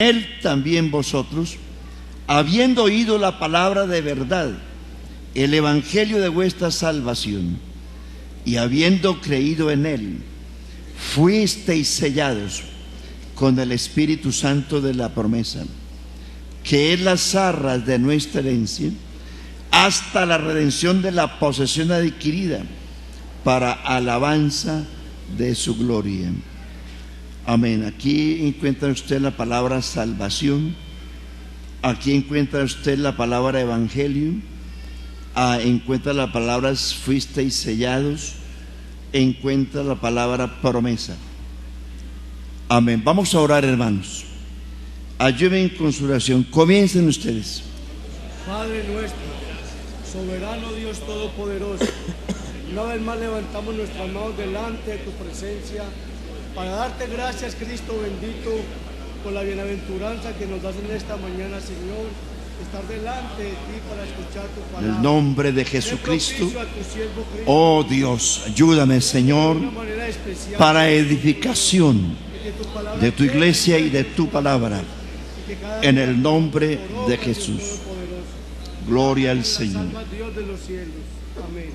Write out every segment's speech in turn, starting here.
Él también vosotros, habiendo oído la palabra de verdad, el evangelio de vuestra salvación, y habiendo creído en él, fuisteis sellados con el Espíritu Santo de la promesa, que es las arras de nuestra herencia, hasta la redención de la posesión adquirida, para alabanza de su gloria. Amén. Aquí encuentra usted la palabra salvación. Aquí encuentra usted la palabra evangelio. Encuentra la palabra fuisteis sellados. Encuentra la palabra promesa. Amén. Vamos a orar, hermanos. Ayúdenme con su oración. Comiencen ustedes. Padre nuestro, soberano Dios todopoderoso, una vez más levantamos nuestras manos delante de tu presencia para darte gracias, Cristo bendito, por la bienaventuranza que nos das en esta mañana, Señor, estar delante de ti para escuchar tu palabra. En el nombre de Jesucristo. Oh Dios, ayúdame, Señor, para edificación de tu iglesia y de tu palabra, en el nombre de Jesús. Gloria al Señor.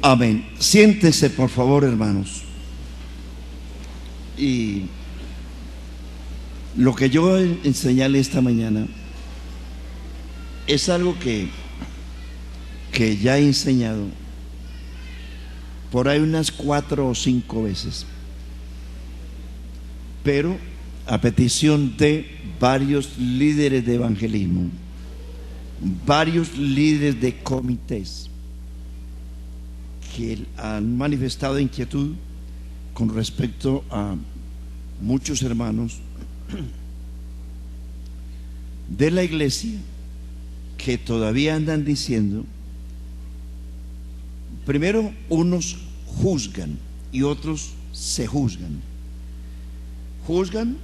Amén. Siéntese, por favor, hermanos. Y lo que yo enseñarle esta mañana es algo que ya he enseñado por ahí unas 4 o 5 veces, pero a petición de varios líderes de evangelismo, varios líderes de comités que han manifestado inquietud con respecto a muchos hermanos de la iglesia que todavía andan diciendo, primero unos juzgan y otros se juzgan. Juzgan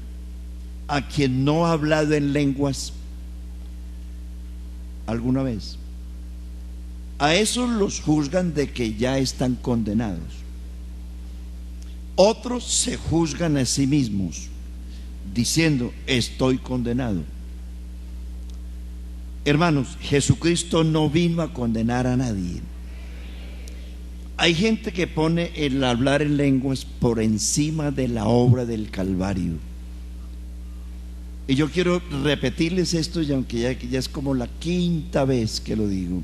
a quien no ha hablado en lenguas alguna vez. A esos los juzgan de que ya están condenados. Otros se juzgan a sí mismos diciendo: estoy condenado. Hermanos, Jesucristo no vino a condenar a nadie. Hay gente que pone el hablar en lenguas por encima de la obra del Calvario. Y yo quiero repetirles esto, y aunque ya es como la 5ª vez que lo digo,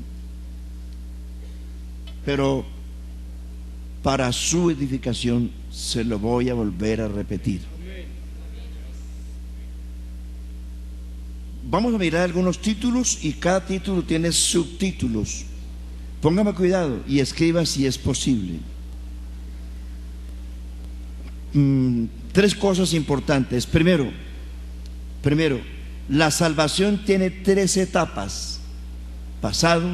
pero para su edificación se lo voy a volver a repetir. Vamos a mirar algunos títulos y cada título tiene subtítulos. Póngame cuidado y escriba si es posible. 3 cosas importantes. Primero, la salvación tiene 3 etapas: pasado,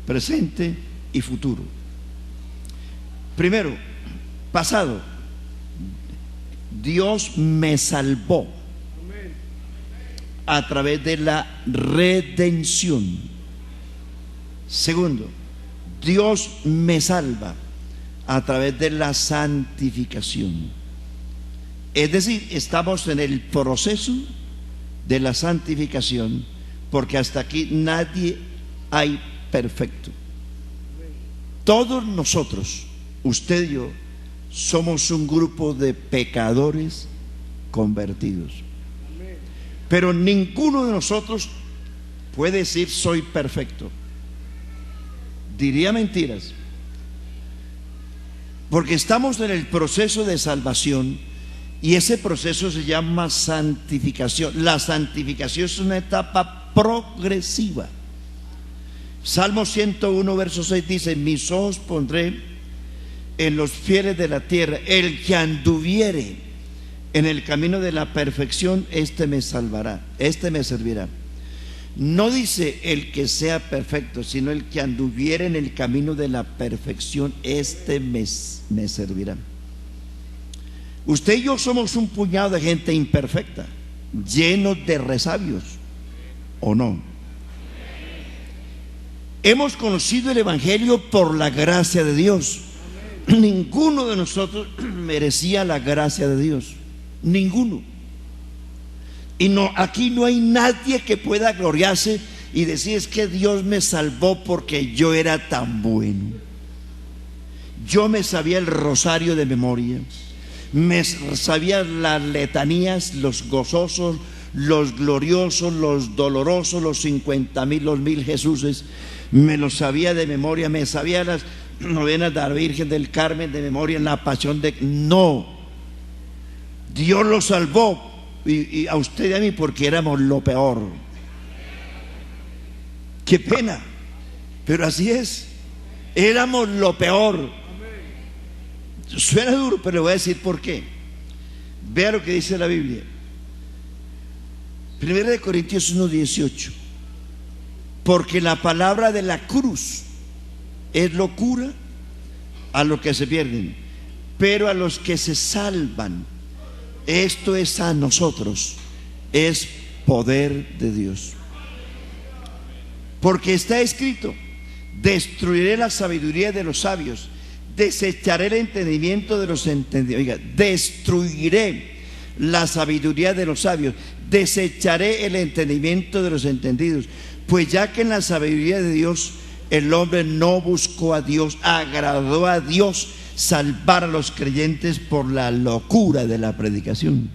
presente y futuro. Primero, pasado. Dios me salvó a través de la redención. Segundo, Dios me salva a través de la santificación. Es decir, estamos en el proceso de la santificación, porque hasta aquí nadie hay perfecto. Todos nosotros, usted y yo, somos un grupo de pecadores convertidos. Pero ninguno de nosotros puede decir soy perfecto. Diría mentiras. Porque estamos en el proceso de salvación y ese proceso se llama santificación. La santificación es una etapa progresiva. Salmo 101 verso 6 dice: mis ojos pondré en los fieles de la tierra, el que anduviere en el camino de la perfección, este me salvará, este me servirá. No dice el que sea perfecto, sino el que anduviere en el camino de la perfección, este me servirá. Usted y yo somos un puñado de gente imperfecta, llenos de resabios, ¿o no? Hemos conocido el evangelio por la gracia de Dios. Ninguno de nosotros merecía la gracia de Dios. Ninguno. Y no, aquí no hay nadie que pueda gloriarse y decir: es que Dios me salvó porque yo era tan bueno. Yo me sabía el rosario de memoria, me sabía las letanías, los gozosos, los gloriosos, los dolorosos, los 50,000, los 1,000 Jesuses, me los sabía de memoria, me sabía las novenas de la Virgen del Carmen de memoria, en la pasión de... No, Dios lo salvó, y a usted y a mí, porque éramos lo peor. Qué pena, pero así es, éramos lo peor. Suena duro, pero le voy a decir por qué. Vea lo que dice la Biblia. 1 Corintios 1:18. Porque la palabra de la cruz es locura a los que se pierden, pero a los que se salvan, esto es a nosotros, es poder de Dios. Porque está escrito: destruiré la sabiduría de los sabios, desecharé el entendimiento de los entendidos. Oiga, destruiré la sabiduría de los sabios, desecharé el entendimiento de los entendidos. Pues ya que en la sabiduría de Dios el hombre no buscó a Dios, agradó a Dios salvar a los creyentes por la locura de la predicación.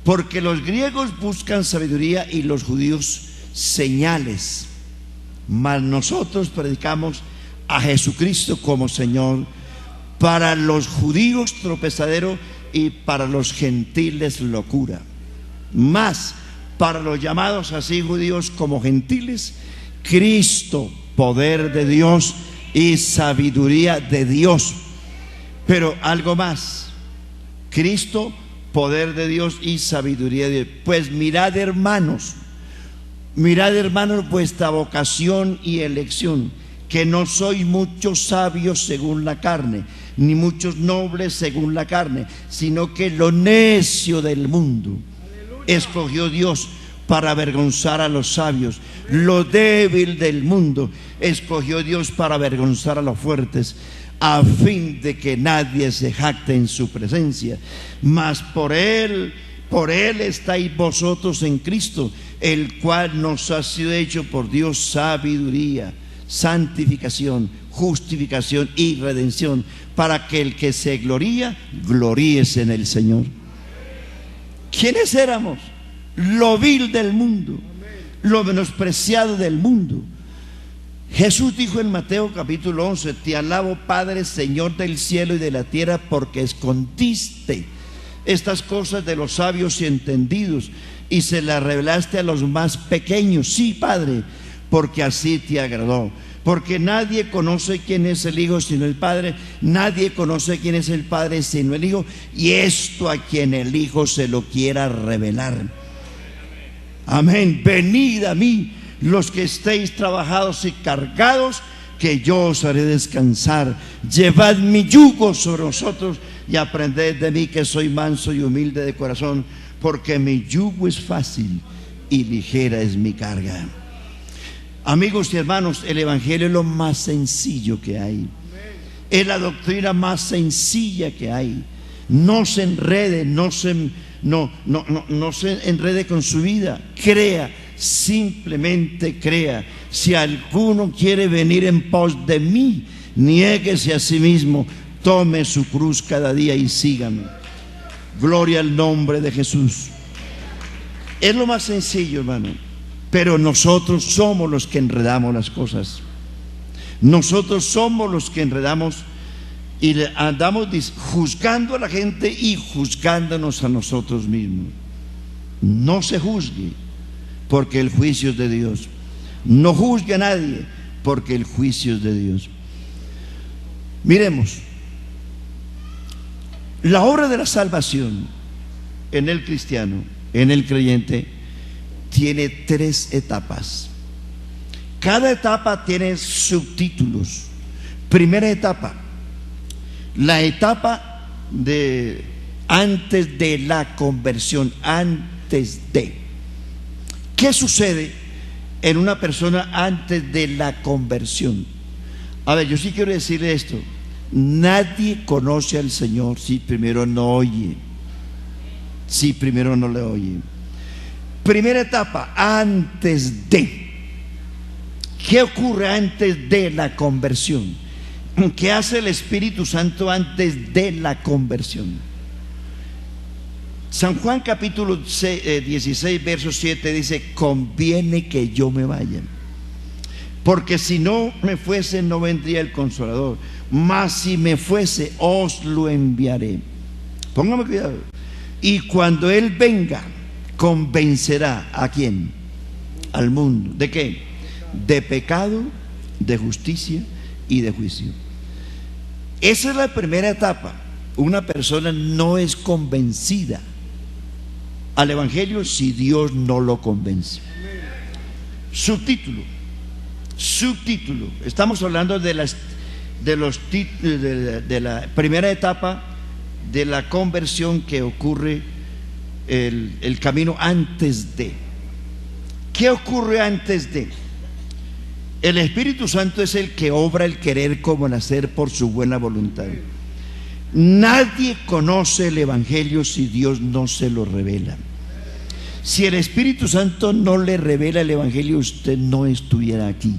Porque los griegos buscan sabiduría y los judíos señales, mas nosotros predicamos a Jesucristo como Señor, para los judíos tropezadero y para los gentiles locura, mas para los llamados así judíos como gentiles, Cristo, poder de Dios y sabiduría de Dios. Pero algo más: Cristo, poder de Dios y sabiduría de Dios. Pues mirad, hermanos, vuestra vocación y elección, que no sois muchos sabios según la carne, ni muchos nobles según la carne, sino que lo necio del mundo escogió Dios para avergonzar a los sabios. Lo débil del mundo escogió Dios para avergonzar a los fuertes, a fin de que nadie se jacte en su presencia. Mas por él estáis vosotros en Cristo, el cual nos ha sido hecho por Dios sabiduría, santificación, justificación y redención, para que el que se gloría, gloríese en el Señor. ¿Quiénes éramos? Lo vil del mundo, lo menospreciado del mundo. Jesús dijo en Mateo capítulo 11: te alabo, Padre, Señor del cielo y de la tierra, porque escondiste estas cosas de los sabios y entendidos y se las revelaste a los más pequeños. Sí, Padre, porque así te agradó. Porque nadie conoce quién es el Hijo sino el Padre, nadie conoce quién es el Padre sino el Hijo, y esto a quien el Hijo se lo quiera revelar. Amén. Venid a mí los que estéis trabajados y cargados, que yo os haré descansar. Llevad mi yugo sobre vosotros y aprended de mí, que soy manso y humilde de corazón, porque mi yugo es fácil y ligera es mi carga. Amigos y hermanos, el Evangelio es lo más sencillo que hay, es la doctrina más sencilla que hay. No se enrede, no se enrede con su vida. Crea, simplemente crea. Si alguno quiere venir en pos de mí, niéguese a sí mismo, tome su cruz cada día y sígame. Gloria al nombre de Jesús. Es lo más sencillo, hermano. Pero nosotros somos los que enredamos las cosas. Nosotros somos los que enredamos y andamos juzgando a la gente y juzgándonos a nosotros mismos. No se juzgue, porque el juicio es de Dios. No juzgue a nadie, porque el juicio es de Dios. Miremos, la obra de la salvación en el cristiano, en el creyente, tiene 3 etapas. Cada etapa tiene subtítulos. Primera etapa, la etapa de antes de la conversión, antes de. ¿Qué sucede en una persona antes de la conversión? A ver, yo sí quiero decirle esto: nadie conoce al Señor si primero no oye, si primero no le oye. Primera etapa, antes de. ¿Qué ocurre antes de la conversión? ¿Qué hace el Espíritu Santo antes de la conversión? San Juan capítulo 16, verso 7 dice: conviene que yo me vaya, porque si no me fuese no vendría el Consolador, mas si me fuese os lo enviaré. Póngame cuidado. Y cuando Él venga, convencerá ¿a quién? Al mundo. ¿De qué? De pecado, de justicia y de juicio. Esa es la primera etapa. Una persona no es convencida al Evangelio si Dios no lo convence. Subtítulo. Estamos hablando de la primera etapa de la conversión, que ocurre el camino antes de. ¿Qué ocurre antes de? El Espíritu Santo es el que obra el querer como el hacer por su buena voluntad. Nadie conoce el Evangelio si Dios no se lo revela. Si el Espíritu Santo no le revela el Evangelio, usted no estuviera aquí.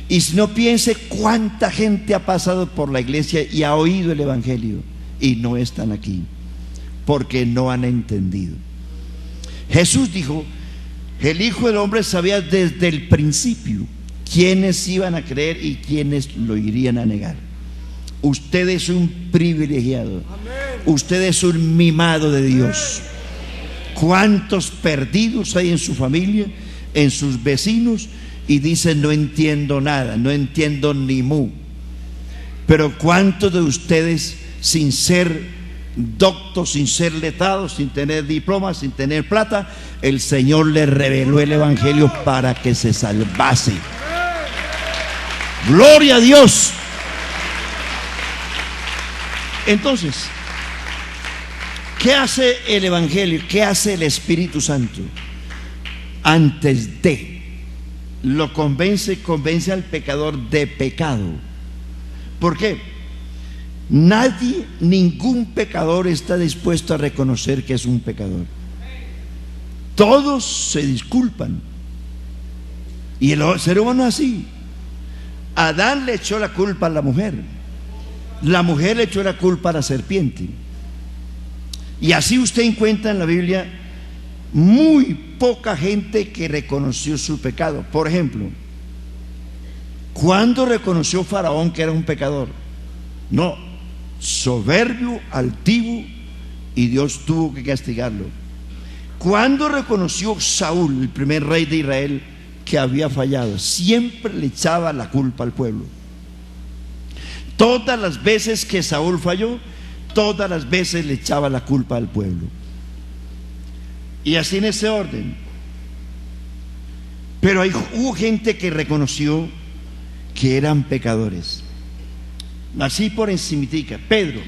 Y si no, piense cuánta gente ha pasado por la iglesia y ha oído el Evangelio y no están aquí, porque no han entendido. Jesús dijo: el Hijo del Hombre sabía desde el principio quiénes iban a creer y quiénes lo irían a negar. Usted es un privilegiado. Usted es un mimado de Dios. ¿Cuántos perdidos hay en su familia, en sus vecinos? Y dicen: no entiendo nada, no entiendo ni mu. Pero ¿cuántos de ustedes, sin ser doctos, sin ser letrados, sin tener diplomas, sin tener plata, el Señor les reveló el Evangelio para que se salvase? ¡Gloria a Dios! Entonces, ¿qué hace el Evangelio? ¿Qué hace el Espíritu Santo? Antes de lo convence al pecador de pecado. ¿Por qué? Nadie, ningún pecador está dispuesto a reconocer que es un pecador. Todos se disculpan. Y el ser humano es así. Adán le echó la culpa a la mujer le echó la culpa a la serpiente. Y así usted encuentra en la Biblia muy poca gente que reconoció su pecado. Por ejemplo, ¿cuándo reconoció Faraón que era un pecador? No, soberbio, altivo, y Dios tuvo que castigarlo. ¿Cuándo reconoció Saúl, el primer rey de Israel, que había fallado? Siempre le echaba la culpa al pueblo. Todas las veces que Saúl falló, todas las veces le echaba la culpa al pueblo. Y así en ese orden. Pero hubo gente que reconoció que eran pecadores. Así por encimitica. Pedro.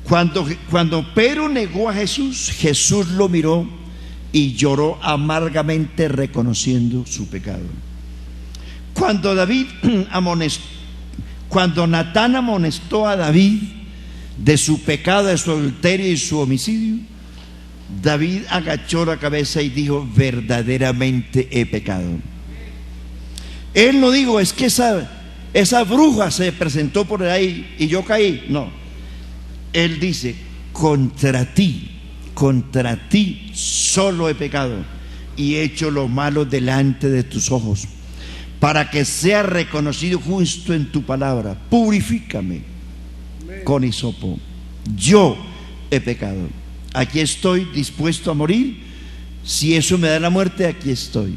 Cuando Pedro negó a Jesús, Jesús lo miró y lloró amargamente reconociendo su pecado. Cuando Natán amonestó a David de su pecado, de su adulterio y su homicidio, David agachó la cabeza y dijo: verdaderamente he pecado. Él no dijo: es que esa bruja se presentó por ahí y yo caí. No, él dice: contra ti solo he pecado y he hecho lo malo delante de tus ojos, para que sea reconocido justo en tu palabra. Purifícame con hisopo. Yo he pecado. Aquí estoy dispuesto a morir. Si eso me da la muerte, aquí estoy.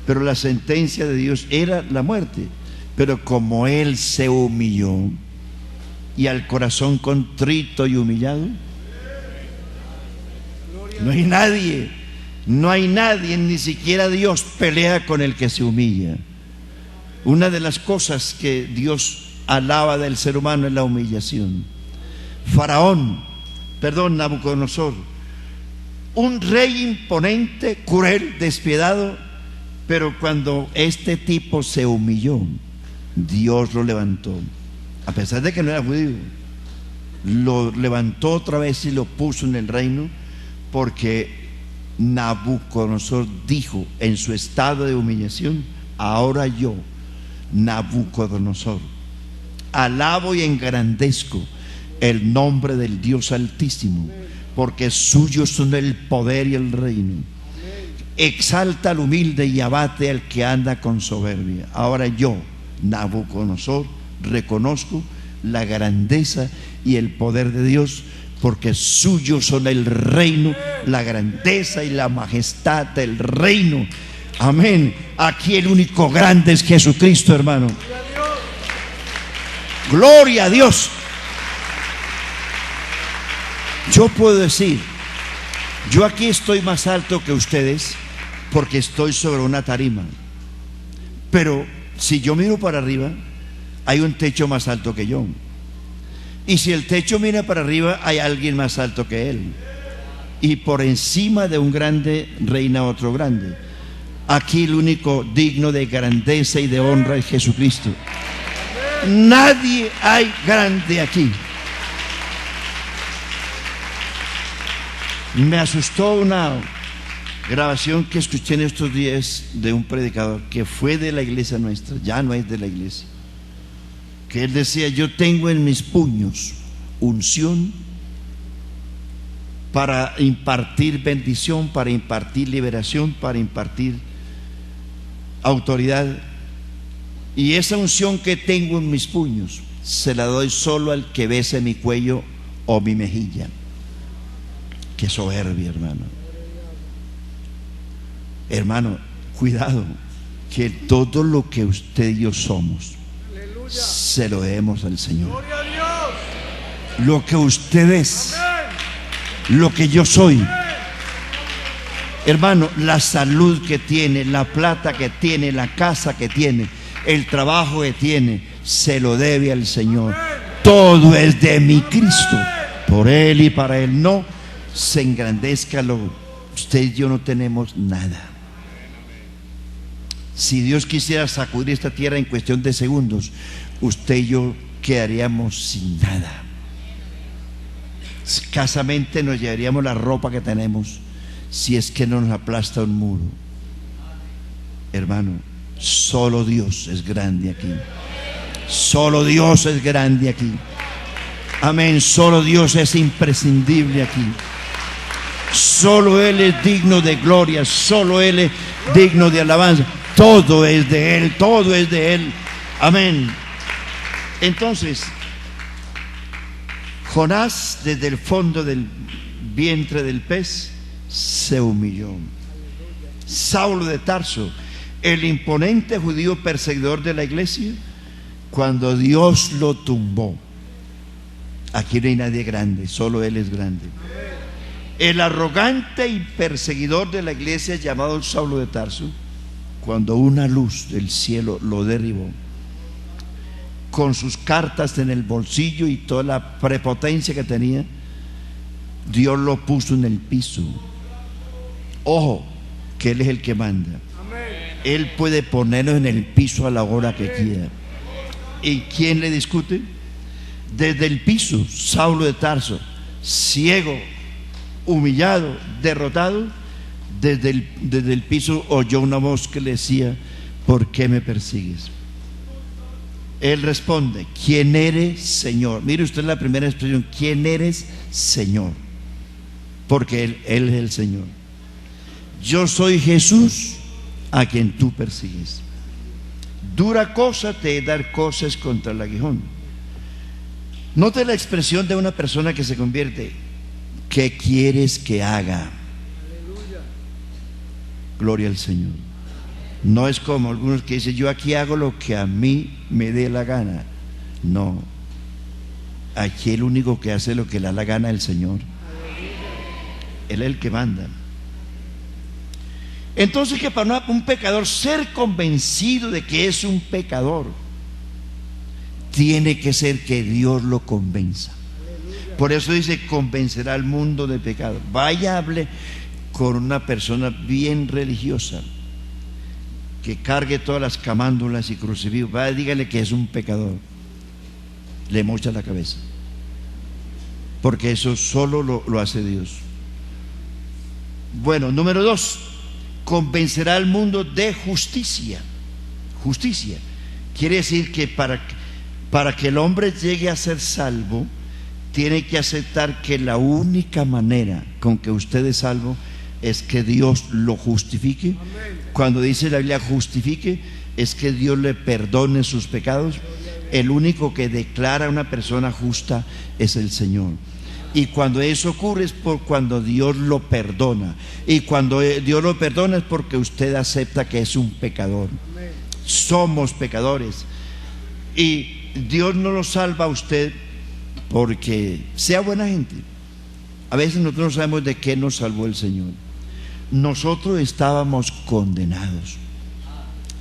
Pero la sentencia de Dios era la muerte. Pero como Él se humilló, y al corazón contrito y humillado, no hay nadie, ni siquiera Dios pelea con el que se humilla. Una de las cosas que Dios alaba del ser humano es la humillación. Nabucodonosor, un rey imponente, cruel, despiadado, pero cuando este tipo se humilló, Dios lo levantó. A pesar de que no era judío, lo levantó otra vez y lo puso en el reino, porque Nabucodonosor dijo en su estado de humillación: ahora yo, Nabucodonosor, alabo y engrandezco el nombre del Dios Altísimo, porque suyos son el poder y el reino. Exalta al humilde y abate al que anda con soberbia. Ahora yo, Nabucodonosor, reconozco la grandeza y el poder de Dios, porque suyos son el reino, la grandeza y la majestad del reino. Amén. Aquí el único grande es Jesucristo, hermano. Gloria a Dios. Yo puedo decir, yo aquí estoy más alto que ustedes porque estoy sobre una tarima, pero si yo miro para arriba, hay un techo más alto que yo. Y si el techo mira para arriba, hay alguien más alto que él. Y por encima de un grande reina otro grande. Aquí el único digno de grandeza y de honra es Jesucristo. Nadie hay grande aquí. Me asustó una grabación que escuché en estos días de un predicador que fue de la iglesia nuestra, ya no es de la iglesia, que él decía: yo tengo en mis puños unción para impartir bendición, para impartir liberación, para impartir autoridad, y esa unción que tengo en mis puños se la doy solo al que bese mi cuello o mi mejilla. Qué soberbia, hermano. Hermano, cuidado, que todo lo que usted y yo somos, aleluya, se lo demos al Señor. Gloria a Dios. Lo que usted es, amén, lo que yo soy, amén. Hermano, la salud que tiene, la plata que tiene, la casa que tiene, el trabajo que tiene, se lo debe al Señor. Amén. Todo es de mi Cristo, por Él y para Él. No se engrandezca usted y yo no tenemos nada. Si Dios quisiera sacudir esta tierra en cuestión de segundos, usted y yo quedaríamos sin nada. Escasamente nos llevaríamos la ropa que tenemos, si es que no nos aplasta un muro. Hermano, solo Dios es grande aquí. Solo Dios es grande aquí. Amén. Solo Dios es imprescindible aquí. Solo Él es digno de gloria, solo Él es digno de alabanza. Todo es de Él, todo es de Él. Amén. Entonces, Jonás, desde el fondo del vientre del pez, se humilló. Saulo de Tarso, el imponente judío perseguidor de la iglesia, cuando Dios lo tumbó. Aquí no hay nadie grande, solo Él es grande. El arrogante y perseguidor de la iglesia, llamado Saulo de Tarso, cuando una luz del cielo lo derribó, con sus cartas en el bolsillo y toda la prepotencia que tenía, Dios lo puso en el piso. Ojo, que Él es el que manda. Él puede ponernos en el piso a la hora que quiera. ¿Y quién le discute? Desde el piso, Saulo de Tarso, ciego, humillado, derrotado, desde el piso oyó una voz que le decía: ¿por qué me persigues? Él responde: ¿quién eres, Señor? Mire usted la primera expresión: ¿quién eres, Señor? Porque Él es el Señor. Yo soy Jesús a quien tú persigues. Dura cosa te es dar cosas contra el aguijón. Note la expresión de una persona que se convierte: ¿qué quieres que haga? Gloria al Señor. No es como algunos que dicen: yo aquí hago lo que a mí me dé la gana. No, aquí el único que hace lo que le da la gana es el Señor. Él es el que manda. Entonces, que para un pecador ser convencido de que es un pecador, tiene que ser que Dios lo convenza. Por eso dice: convencerá al mundo de pecado. Vaya, hable con una persona bien religiosa, que cargue todas las camándulas y crucifijos. Vaya, dígale que es un pecador. Le mocha la cabeza, porque eso solo lo hace Dios. Bueno, número 2, convencerá al mundo de justicia. Justicia quiere decir que para que el hombre llegue a ser salvo, tiene que aceptar que la única manera con que usted es salvo es que Dios lo justifique. Cuando dice la Biblia justifique, es que Dios le perdone sus pecados. El único que declara a una persona justa es el Señor. Y cuando eso ocurre es por cuando Dios lo perdona. Y cuando Dios lo perdona es porque usted acepta que es un pecador. Somos pecadores. Y Dios no lo salva a usted porque sea buena gente. A veces nosotros no sabemos de qué nos salvó el Señor. Nosotros estábamos condenados.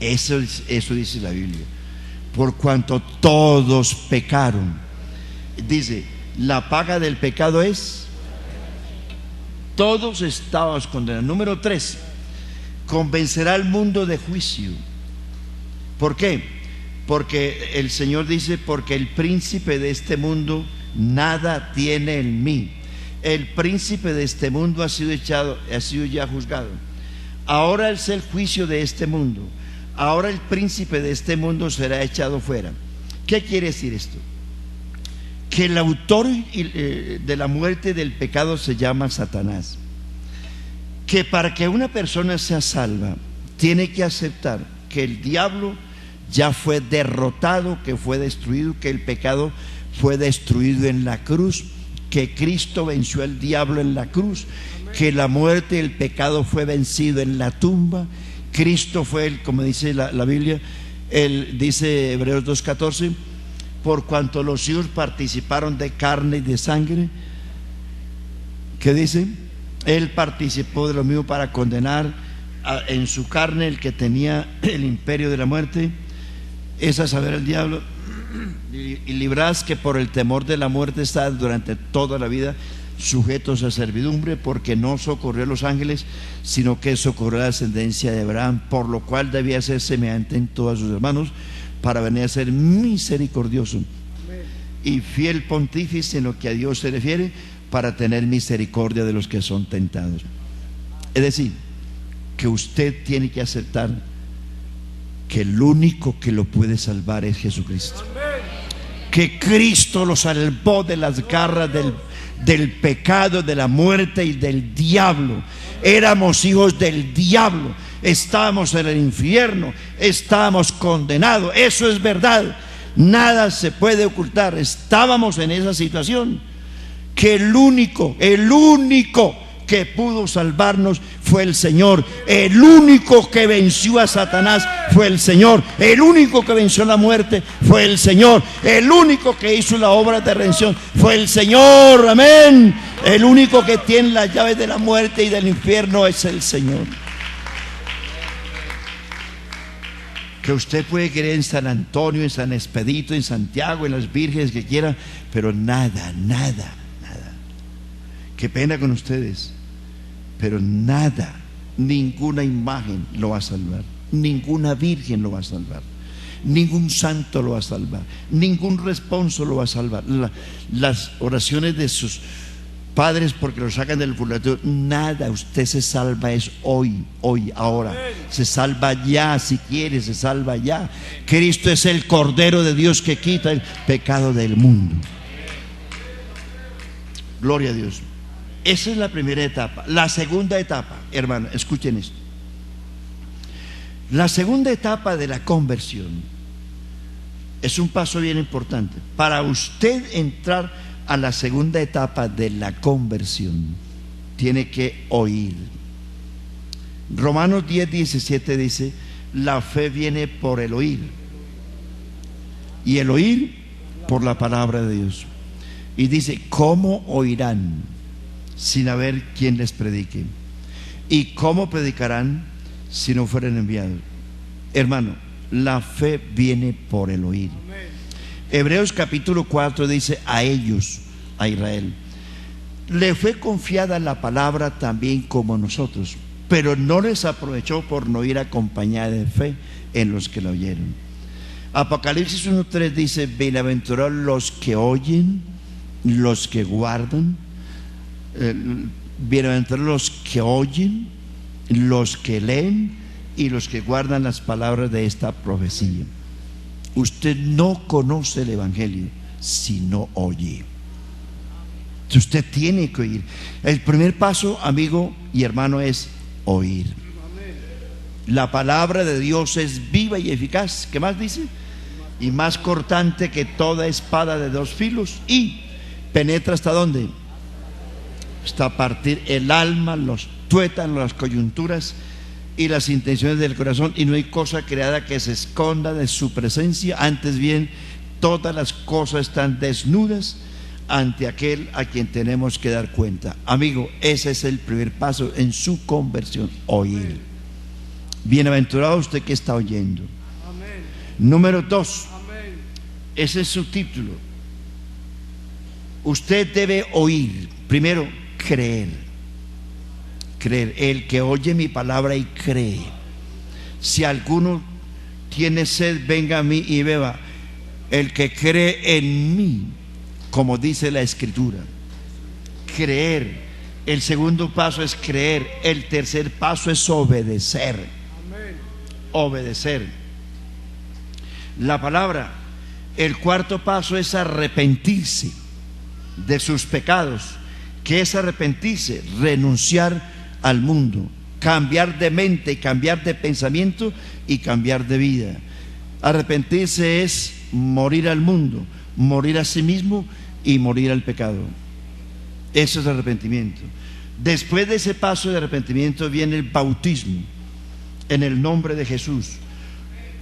Eso dice la Biblia. Por cuanto todos pecaron. Dice, la paga del pecado es. Todos estábamos condenados. Número 3, convencerá al mundo de juicio. ¿Por qué? Porque el Señor dice, porque el príncipe de este mundo nada tiene en mí. El príncipe de este mundo ha sido ya juzgado. Ahora es el juicio de este mundo. Ahora el príncipe de este mundo será echado fuera. ¿Qué quiere decir esto? Que el autor de la muerte y del pecado se llama Satanás. Que para que una persona sea salva, tiene que aceptar que el diablo ya fue derrotado, que fue destruido, que el pecado fue destruido en la cruz, que Cristo venció al diablo en la cruz, que la muerte y el pecado fue vencido en la tumba. Cristo fue como dice la Biblia, dice Hebreos 2:14, por cuanto los hijos participaron de carne y de sangre, ¿qué dice? Él participó de lo mismo para condenar en su carne el que tenía el imperio de la muerte, es a saber el diablo, y librás que por el temor de la muerte está durante toda la vida sujetos a servidumbre, porque no socorrió a los ángeles, sino que socorrió a la descendencia de Abraham, por lo cual debía ser semejante en todos sus hermanos, para venir a ser misericordioso y fiel pontífice en lo que a Dios se refiere, para tener misericordia de los que son tentados. Es decir, que usted tiene que aceptar que el único que lo puede salvar es Jesucristo. Que Cristo lo salvó de las garras del pecado, de la muerte y del diablo. Éramos hijos del diablo, estábamos en el infierno, estábamos condenados. Eso es verdad, nada se puede ocultar. Estábamos en esa situación. Que el único que pudo salvarnos fue el Señor. El único que venció a Satanás fue el Señor. El único que venció la muerte fue el Señor. El único que hizo la obra de redención fue el Señor. Amén. El único que tiene las llaves de la muerte y del infierno es el Señor. Que usted puede creer en San Antonio, en San Expedito, en Santiago, en las vírgenes que quiera, pero nada. Qué pena con ustedes, pero nada, ninguna imagen lo va a salvar, ninguna virgen lo va a salvar, ningún santo lo va a salvar, ningún responso lo va a salvar. Las oraciones de sus padres porque lo sacan del purgatorio, nada. Usted se salva es hoy, ahora. Se salva ya, si quiere, se salva ya. Cristo es el Cordero de Dios que quita el pecado del mundo. Gloria a Dios. Esa es la primera etapa. La segunda etapa, hermano, escuchen esto. La segunda etapa de la conversión es un paso bien importante. Para usted entrar a la segunda etapa de la conversión, tiene que oír. Romanos 10:17 dice: la fe viene por el oír, y el oír por la palabra de Dios. Y dice: ¿cómo oirán sin haber quien les predique? ¿Y cómo predicarán si no fueren enviados? Hermano, la fe viene por el oír. Hebreos capítulo 4 dice: a ellos, a Israel, le fue confiada la palabra también como nosotros, pero no les aprovechó por no ir acompañada de fe en los que la oyeron. Apocalipsis 1:3 dice: bienaventurados los que oyen, los que guardan bienaventurados los que oyen, los que leen y los que guardan las palabras de esta profecía. Usted no conoce el Evangelio si no oye. Usted tiene que oír. El primer paso, amigo y hermano, es oír. La palabra de Dios es viva y eficaz. ¿Qué más dice? Y más cortante que toda espada de dos filos, y penetra ¿hasta dónde? Hasta partir el alma, los tuétanos, las coyunturas y las intenciones del corazón, y no hay cosa creada que se esconda de su presencia. Antes bien, todas las cosas están desnudas ante aquel a quien tenemos que dar cuenta. Amigo, ese es el primer paso en su conversión: oír. Bienaventurado usted que está oyendo. Amén. Número 2, Amén. ese es su título. Usted debe oír. Primero, creer. Creer. El que oye mi palabra y cree. Si alguno tiene sed, venga a mí y beba. El que cree en mí, como dice la Escritura. Creer. El segundo paso es creer. El tercer paso es obedecer. Amén. Obedecer la palabra. El cuarto paso es arrepentirse de sus pecados. ¿Qué es arrepentirse? Renunciar al mundo, cambiar de mente, cambiar de pensamiento y cambiar de vida. Arrepentirse es morir al mundo, morir a sí mismo y morir al pecado. Eso es arrepentimiento. Después de ese paso de arrepentimiento viene el bautismo en el nombre de Jesús.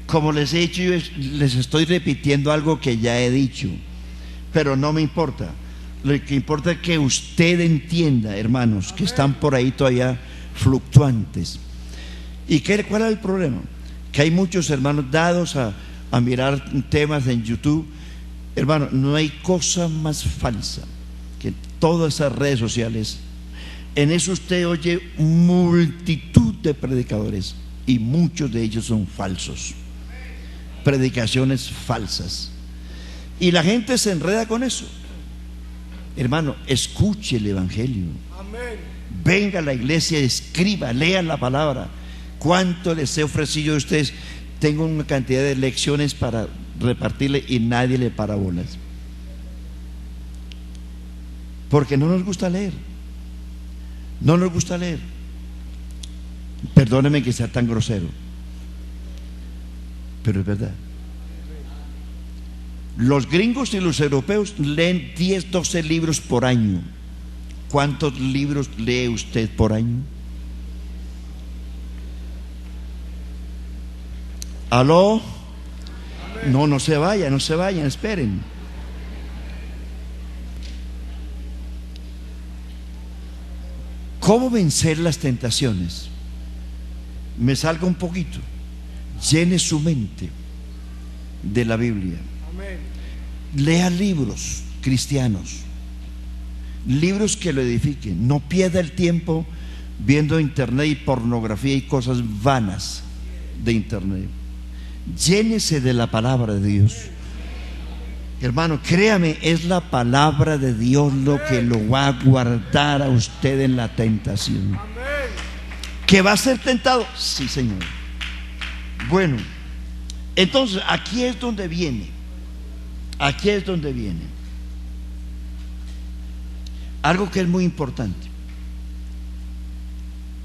Como les he dicho, les estoy repitiendo algo que ya he dicho, pero no me importa. Lo que importa es que usted entienda, hermanos, que están por ahí todavía fluctuantes. ¿Y cuál es el problema? Que hay muchos hermanos dados a mirar temas en YouTube. Hermano, no hay cosa más falsa que todas esas redes sociales. En eso usted oye multitud de predicadores y muchos de ellos son falsos, predicaciones falsas, y la gente se enreda con eso. Hermano, escuche el Evangelio. Amén. Venga a la iglesia, escriba, lea la palabra. ¿Cuánto les he ofrecido a ustedes? Tengo una cantidad de lecciones para repartirle y nadie le para bolas, porque no nos gusta leer. No nos gusta leer. Perdóneme que sea tan grosero, pero es verdad. Los gringos y los europeos leen 10, 12 libros por año. ¿Cuántos libros lee usted por año? ¿Aló? No, no se vayan, no se vayan, esperen. ¿Cómo vencer las tentaciones? Me salga un poquito. Llene su mente de la Biblia. Amén. Lea libros cristianos, libros que lo edifiquen. No pierda el tiempo viendo internet y pornografía y cosas vanas de internet. Llénese de la palabra de Dios. Hermano, créame, es la palabra de Dios lo que lo va a guardar a usted en la tentación. Amén. ¿Que va a ser tentado? Sí, Señor. Bueno, entonces aquí es donde viene. Aquí es donde viene algo que es muy importante.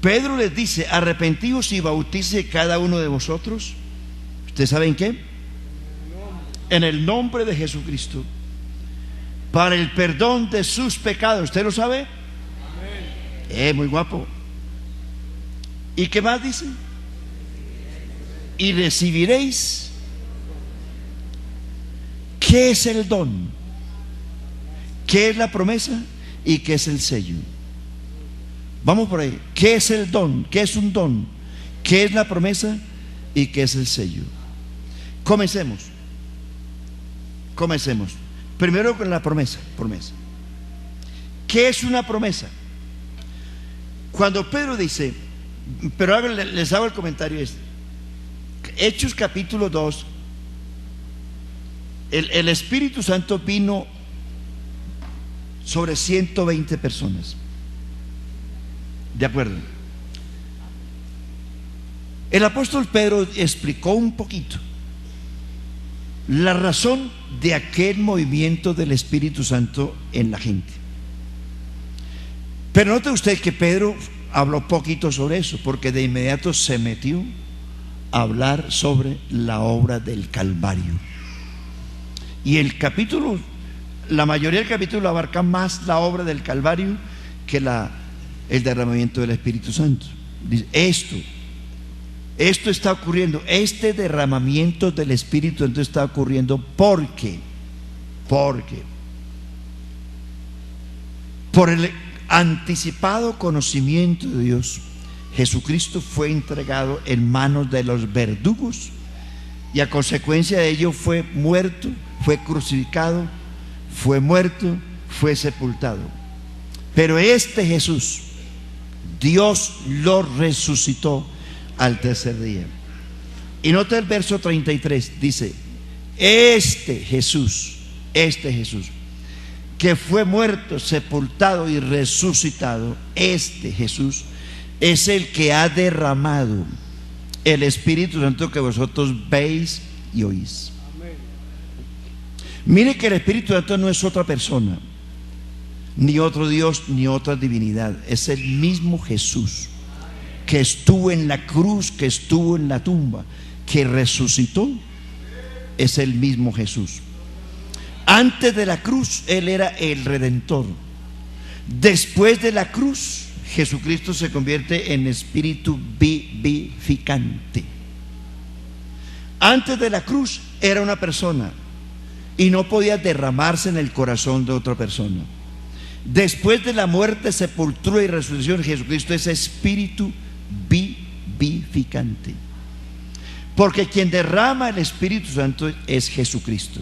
Pedro les dice: arrepentíos y bautícese cada uno de vosotros. ¿Ustedes saben qué? En el nombre de Jesucristo, para el perdón de sus pecados. ¿Usted lo sabe? Muy guapo. ¿Y qué más dice? Y recibiréis. ¿Qué es el don? ¿Qué es la promesa? ¿Y qué es el sello? Vamos por ahí. ¿Qué es el don? ¿Qué es un don? ¿Qué es la promesa? ¿Y qué es el sello? Comencemos. Primero con la promesa. ¿Qué es una promesa? Cuando Pedro dice, pero ahora les hago el comentario este. Hechos capítulo 2. El Espíritu Santo vino sobre 120 personas. ¿De acuerdo? El apóstol Pedro explicó un poquito la razón de aquel movimiento del Espíritu Santo en la gente. Pero note usted que Pedro habló poquito sobre eso, porque de inmediato se metió a hablar sobre la obra del Calvario. Y el capítulo, la mayoría del capítulo abarca más la obra del Calvario que el derramamiento del Espíritu Santo. Dice, esto está ocurriendo, este derramamiento del Espíritu Santo está ocurriendo porque por el anticipado conocimiento de Dios, Jesucristo fue entregado en manos de los verdugos y a consecuencia de ello fue muerto, fue crucificado, fue muerto, fue sepultado. Pero este Jesús, Dios lo resucitó al tercer día. Y nota el verso 33, dice: este Jesús que fue muerto, sepultado y resucitado, este Jesús es el que ha derramado el Espíritu Santo que vosotros veis y oís. Amén. Mire que el Espíritu Santo no es otra persona, ni otro Dios, ni otra divinidad. Es el mismo Jesús que estuvo en la cruz, que estuvo en la tumba, que resucitó. Es el mismo Jesús. Antes de la cruz Él era el Redentor. Después de la cruz Jesucristo se convierte en espíritu vivificante. Antes de la cruz era una persona y no podía derramarse en el corazón de otra persona. Después de la muerte, sepultura y resurrección, Jesucristo es espíritu vivificante. Porque quien derrama el Espíritu Santo es Jesucristo.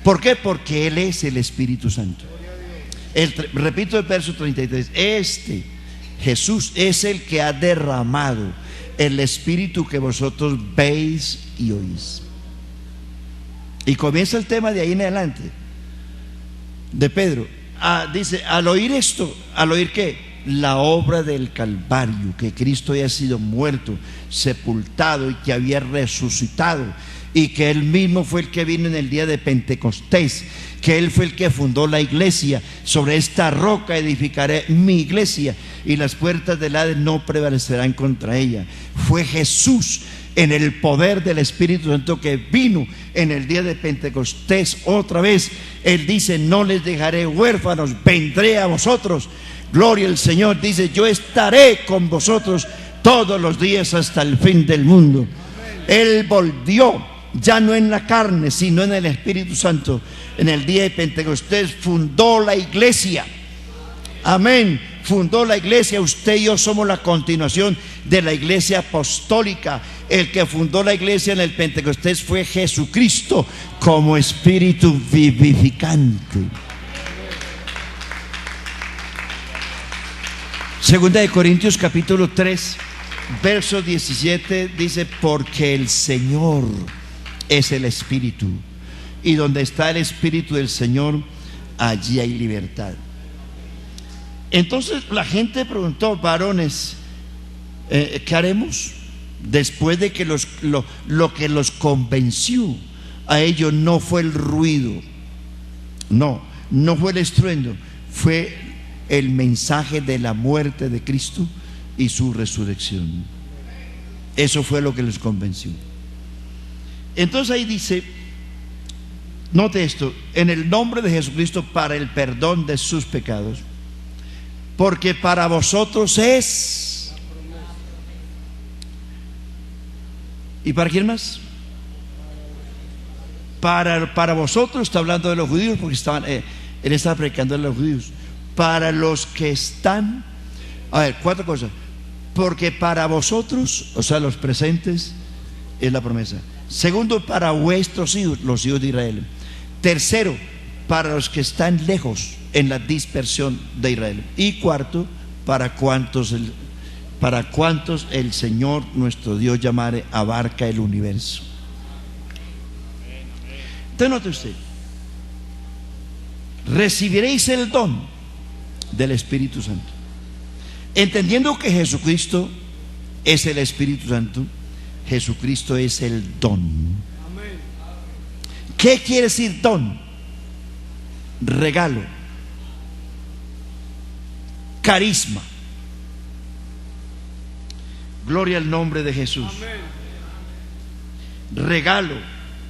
¿Por qué? Porque Él es el Espíritu Santo. Repito el verso 33: este Jesús es el que ha derramado el Espíritu que vosotros veis y oís. Y comienza el tema de ahí en adelante de Pedro. Dice, al oír esto, ¿al oír qué? La obra del Calvario, que Cristo había sido muerto, sepultado y que había resucitado, y que Él mismo fue el que vino en el día de Pentecostés, que Él fue el que fundó la iglesia. Sobre esta roca edificaré mi iglesia y las puertas del Hades no prevalecerán contra ella. Fue Jesús en el poder del Espíritu Santo que vino en el día de Pentecostés otra vez. Él dice: no les dejaré huérfanos, vendré a vosotros. Gloria al Señor. Dice: yo estaré con vosotros todos los días hasta el fin del mundo. Él volvió, ya no en la carne, sino en el Espíritu Santo. En el día de Pentecostés fundó la iglesia. Amén. Fundó la iglesia. Usted y yo somos la continuación de la iglesia apostólica. El que fundó la iglesia en el Pentecostés fue Jesucristo como espíritu vivificante. Segunda de Corintios capítulo 3 verso 17 dice: porque el Señor es el Espíritu, y donde está el Espíritu del Señor, allí hay libertad. Entonces la gente preguntó: varones, ¿qué haremos? Después de que lo que los convenció a ellos no fue el ruido, no fue el estruendo, fue el mensaje de la muerte de Cristo y su resurrección. Eso fue lo que les convenció. Entonces ahí dice, note esto: en el nombre de Jesucristo, para el perdón de sus pecados, porque para vosotros es. ¿Y para quién más? Para vosotros. Está hablando de los judíos, porque él estaba predicando a los judíos. Para los que están, a ver, 4 cosas. Porque para vosotros, o sea, los presentes, es la promesa. Segundo, para vuestros hijos, los hijos de Israel. Tercero, para los que están lejos, en la dispersión de Israel. Y cuarto, para cuantos el Señor nuestro Dios llamare, abarca el universo. Entonces note usted: recibiréis el don del Espíritu Santo. Entendiendo que Jesucristo es el Espíritu Santo, Jesucristo es el don. Amén. ¿Qué quiere decir don? Regalo, carisma. Gloria al nombre de Jesús. Amén. Regalo,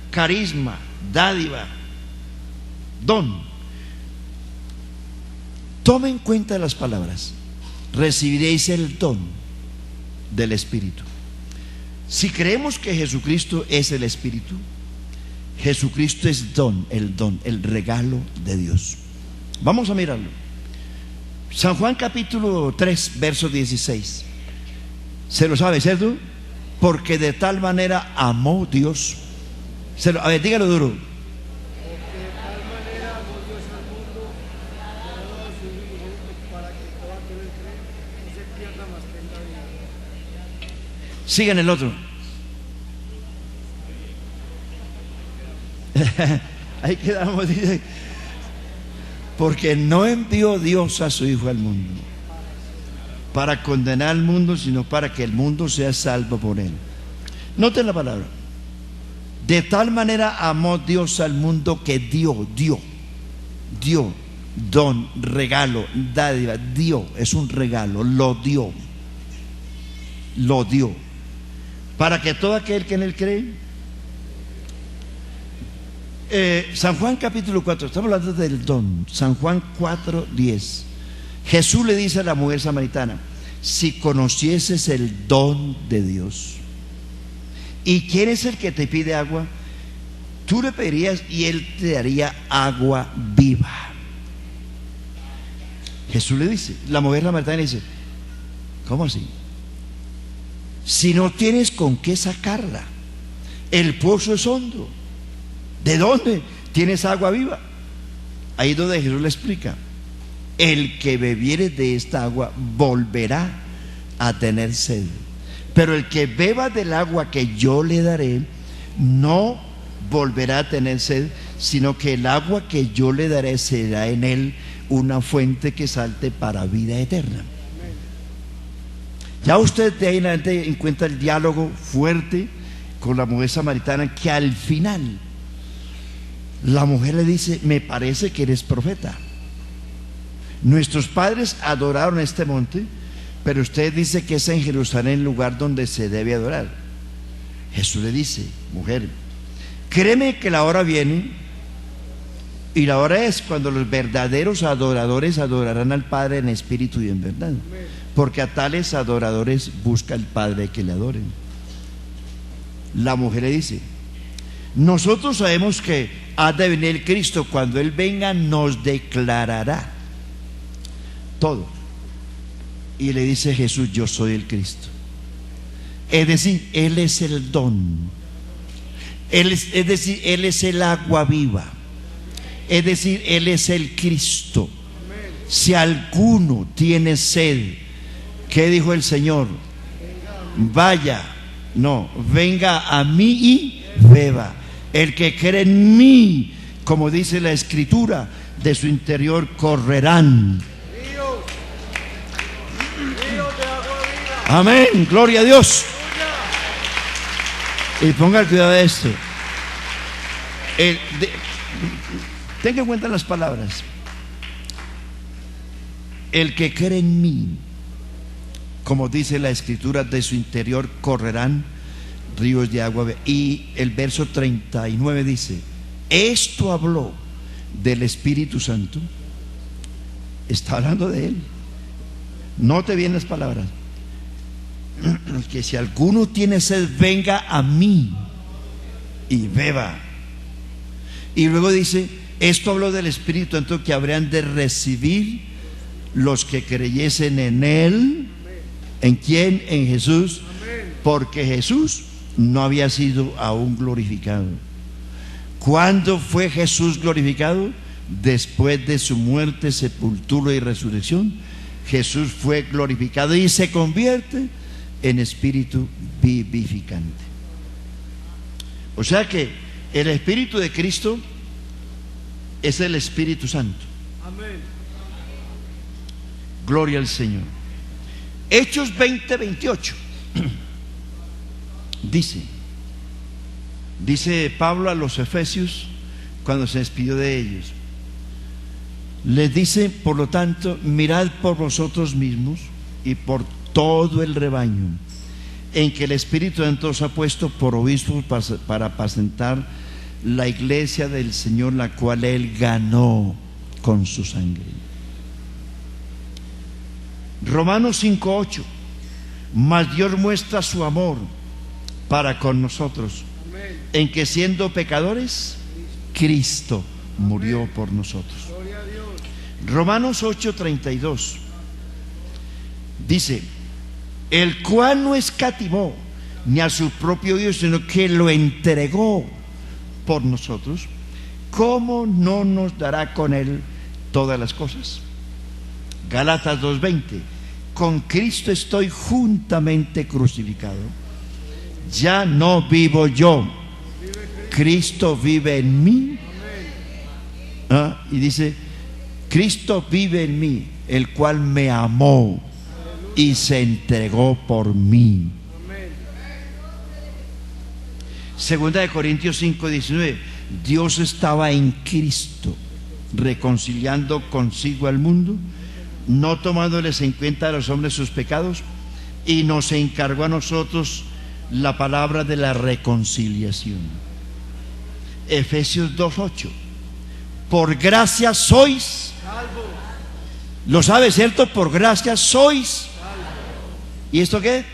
carisma, dádiva, don. Tome en cuenta las palabras. Recibiréis el don del Espíritu. Si creemos que Jesucristo es el Espíritu, Jesucristo es don, el regalo de Dios. Vamos a mirarlo. San Juan capítulo 3, verso 16. Se lo sabe, ¿cierto? Porque de tal manera amó Dios. A ver, dígalo duro. Porque de tal manera amó Dios al mundo, que ha dado a su Hijo unigénito, para que todo aquel que cree no se pierda, mas tenga vida. Sigan el otro. Ahí quedamos, dice. Porque no envió Dios a su Hijo al mundo para condenar al mundo, sino para que el mundo sea salvo por él. Noten la palabra. De tal manera amó Dios al mundo que dio don, regalo, dádiva. Dio, es un regalo, lo dio, para que todo aquel que en él cree. San Juan capítulo 4, estamos hablando del don. San Juan 4:10. Jesús le dice a la mujer samaritana: si conocieses el don de Dios, ¿y quién es el que te pide agua? Tú le pedirías y él te daría agua viva. Jesús le dice, la mujer samaritana le dice: ¿cómo así? Si no tienes con qué sacarla, el pozo es hondo, ¿de dónde tienes agua viva? Ahí es donde Jesús le explica: el que bebiere de esta agua volverá a tener sed, pero el que beba del agua que yo le daré no volverá a tener sed, sino que el agua que yo le daré será en él una fuente que salte para vida eterna. Ya usted de ahí en adelante encuentra el diálogo fuerte con la mujer samaritana, que al final la mujer le dice: me parece que eres profeta. Nuestros padres adoraron este monte, pero usted dice que es en Jerusalén el lugar donde se debe adorar. Jesús le dice: mujer, créeme que la hora viene, y la hora es cuando los verdaderos adoradores adorarán al Padre en espíritu y en verdad, porque a tales adoradores busca el Padre que le adoren. La mujer le dice: nosotros sabemos que ha de venir el Cristo, cuando Él venga nos declarará todo. Y le dice Jesús: yo soy el Cristo. Es decir, Él es el don. Es decir, Él es el agua viva. Es decir, Él es el Cristo. Si alguno tiene sed, ¿qué dijo el Señor? Venga a mí y beba. El que cree en mí, como dice la Escritura, de su interior correrán ríos de agua viva. Amén, gloria a Dios. Y ponga cuidado de esto. Tenga en cuenta las palabras. El que cree en mí, como dice la Escritura, de su interior correrán ríos de agua. Y el verso 39 dice: esto habló del Espíritu Santo. Está hablando de Él. Note bien las palabras: que si alguno tiene sed, venga a mí y beba. Y luego dice: esto habló del Espíritu Santo que habrían de recibir los que creyesen en Él. ¿En quién? En Jesús. Porque Jesús no había sido aún glorificado. ¿Cuándo fue Jesús glorificado? Después de su muerte, sepultura y resurrección. Jesús fue glorificado y se convierte en espíritu vivificante. O sea que el Espíritu de Cristo es el Espíritu Santo. Amén. Gloria al Señor. Hechos 20:28 dice Pablo a los efesios cuando se despidió de ellos. Les dice, por lo tanto, mirad por vosotros mismos y por todo el rebaño en que el Espíritu Santo os ha puesto por obispos para apacentar la iglesia del Señor, la cual Él ganó con su sangre. Romanos 5:8, mas Dios muestra su amor para con nosotros, en que siendo pecadores, Cristo murió por nosotros. Romanos 8:32 dice, el cual no escatimó ni a su propio Hijo, sino que lo entregó por nosotros, ¿cómo no nos dará con Él todas las cosas? Gálatas 2:20, con Cristo estoy juntamente crucificado, ya no vivo yo, Cristo vive en mí. Y dice, Cristo vive en mí, el cual me amó y se entregó por mí. Segunda de Corintios 5:19, Dios estaba en Cristo, reconciliando consigo al mundo, no tomándoles en cuenta a los hombres sus pecados, y nos encargó a nosotros la palabra de la reconciliación. Efesios 2:8, por gracia sois salvos. Lo sabe, ¿cierto? Por gracia sois salvos. ¿Y esto qué?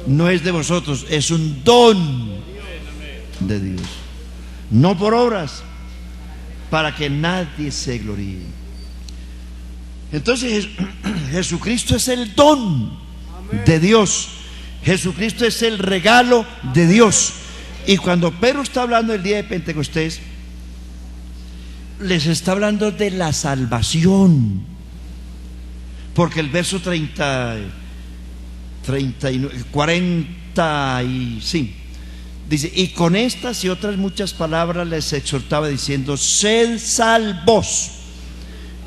No es de vosotros, es un don de Dios, no por obras, para que nadie se gloríe. Entonces Jesucristo es el don de Dios, Jesucristo es el regalo de Dios. Y cuando Pedro está hablando el día de Pentecostés, les está hablando de la salvación, porque el verso 45 dice, y con estas y otras muchas palabras les exhortaba diciendo, sed salvos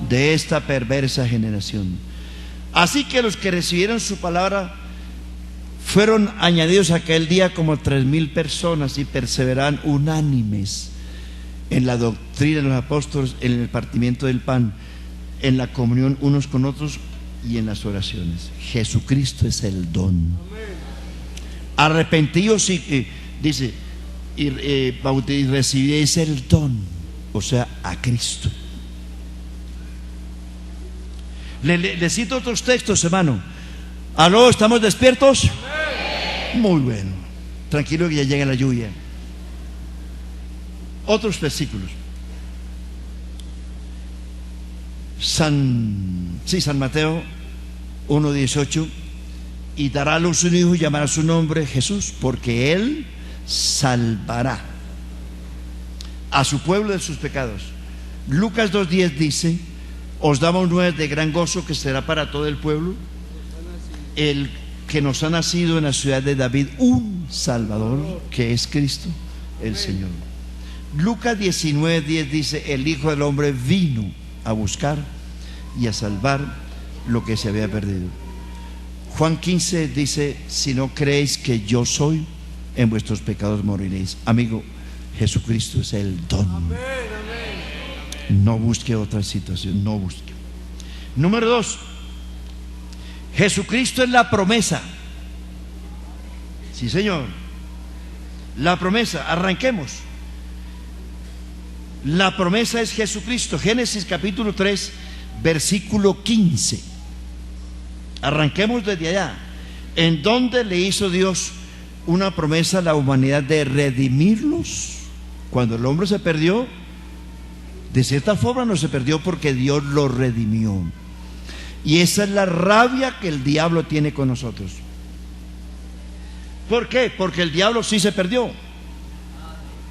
de esta perversa generación. Así que los que recibieron su palabra fueron añadidos aquel día como 3,000 personas, y perseveran unánimes en la doctrina de los apóstoles, en el partimiento del pan, en la comunión unos con otros y en las oraciones. Jesucristo es el don. Arrepentidos y dice, y recibiréis el don, o sea, a Cristo. Le cito otros textos, hermano. ¿Aló? ¿Estamos despiertos? Muy bueno. Tranquilo que ya llega la lluvia. Otros versículos. San Mateo 1:18, y dará a luz un hijo y llamará su nombre Jesús, porque Él salvará a su pueblo de sus pecados. Lucas 2:10 dice, os damos nuevas de gran gozo, que será para todo el pueblo, el que nos ha nacido en la ciudad de David un Salvador, que es Cristo el Señor. Lucas 19:10 dice, el Hijo del Hombre vino a buscar y a salvar lo que se había perdido. Juan 15 dice, si no creéis que yo soy, en vuestros pecados moriréis. Amigo, Jesucristo es el don. Amén, amén. No busque otra situación, no busque. Número 2, Jesucristo es la promesa. Sí, Señor, la promesa. Arranquemos. La promesa es Jesucristo. Génesis capítulo 3, versículo 15. Arranquemos desde allá, en donde le hizo Dios una promesa a la humanidad de redimirlos. Cuando el hombre se perdió, de cierta forma no se perdió, porque Dios lo redimió. Y esa es la rabia que el diablo tiene con nosotros. ¿Por qué? Porque el diablo sí se perdió.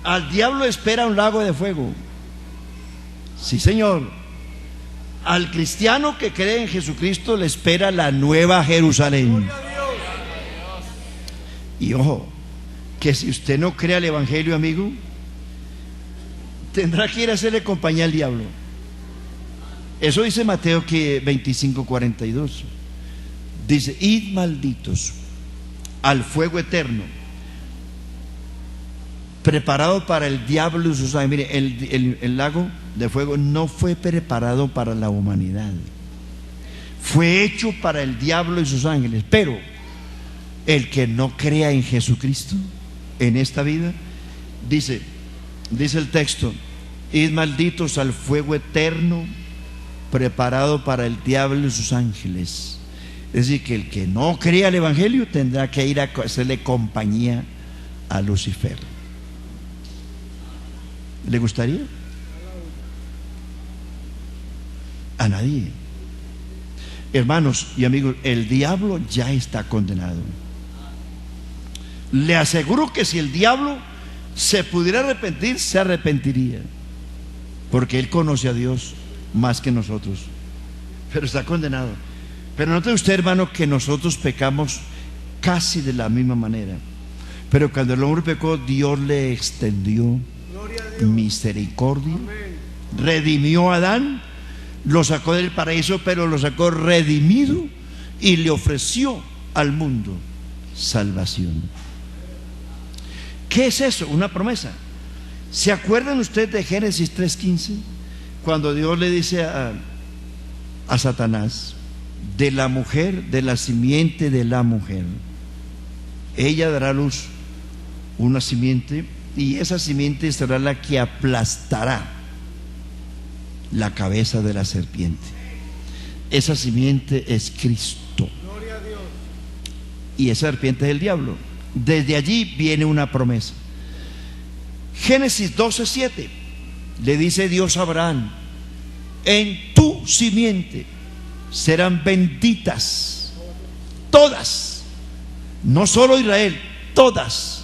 Al diablo espera un lago de fuego. Sí, Señor. Al cristiano que cree en Jesucristo le espera la nueva Jerusalén. Y ojo, que si usted no cree al Evangelio, amigo, tendrá que ir a hacerle compañía al diablo. Eso dice Mateo 25:42. Dice: id malditos al fuego eterno, preparado para el diablo y sus ángeles. Mire, el lago de fuego no fue preparado para la humanidad, fue hecho para el diablo y sus ángeles. Pero el que no crea en Jesucristo en esta vida, dice el texto: id malditos al fuego eterno, preparado para el diablo y sus ángeles. Es decir, que el que no crea el evangelio tendrá que ir a hacerle compañía a Lucifer. ¿Le gustaría? A nadie. Hermanos y amigos, el diablo ya está condenado. Le aseguro que si el diablo se pudiera arrepentir, se arrepentiría, porque él conoce a Dios más que nosotros, pero está condenado. Pero note usted, hermano, que nosotros pecamos casi de la misma manera, pero cuando el hombre pecó, Dios le extendió misericordia. Amén. Redimió a Adán, lo sacó del paraíso, pero lo sacó redimido y le ofreció al mundo salvación. ¿Qué es eso? Una promesa. ¿Se acuerdan ustedes de Génesis 3:15? Cuando Dios le dice a Satanás: de la mujer, de la simiente de la mujer, ella dará a luz una simiente, y esa simiente será la que aplastará la cabeza de la serpiente. Esa simiente es Cristo. Gloria a Dios. Y esa serpiente es el diablo. Desde allí viene una promesa. Génesis 12:7 le dice Dios a Abraham: en tu simiente serán benditas todas, no solo Israel, todas.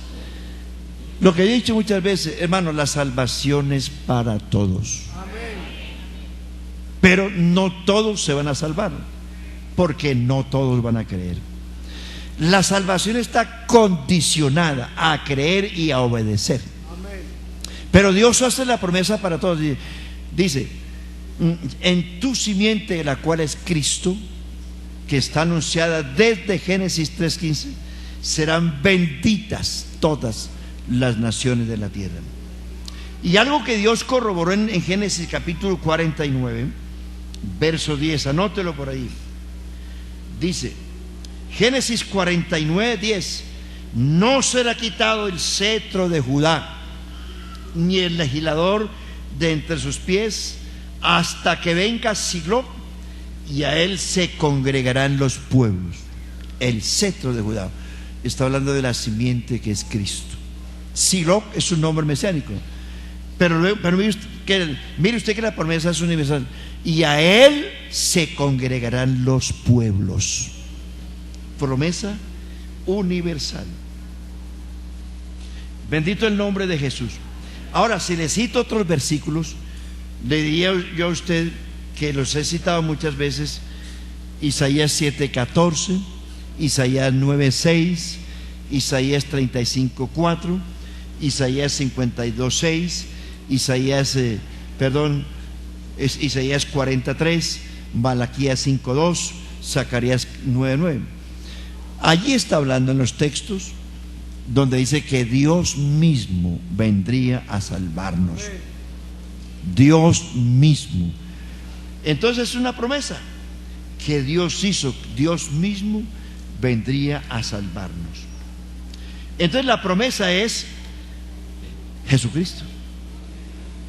Lo que he dicho muchas veces, hermanos, la salvación es para todos. Amén. Pero no todos se van a salvar, porque no todos van a creer. La salvación está condicionada a creer y a obedecer. Amén. Pero Dios hace la promesa para todos. Dice: en tu simiente, la cual es Cristo, que está anunciada desde Génesis 3:15, serán benditas todas las naciones de la tierra. Y algo que Dios corroboró en Génesis capítulo 49, verso 10, anótelo por ahí. Dice Génesis 49:10: no será quitado el cetro de Judá, ni el legislador de entre sus pies, hasta que venga Silo, y a él se congregarán los pueblos. El cetro de Judá está hablando de la simiente que es Cristo. Silo es un nombre mesiánico, pero mire usted que la promesa es universal: y a él se congregarán los pueblos. Promesa universal. Bendito el nombre de Jesús. Ahora, si le cito otros versículos, le diría yo a usted que los he citado muchas veces: Isaías 7:14, Isaías 9:6, Isaías 35:4, Isaías 52:6, Isaías 40:3, Malaquías 5:2, Zacarías 9:9. Allí está hablando en los textos donde dice que Dios mismo vendría a salvarnos. Dios mismo. Entonces es una promesa que Dios hizo. Dios mismo vendría a salvarnos. Entonces la promesa es Jesucristo.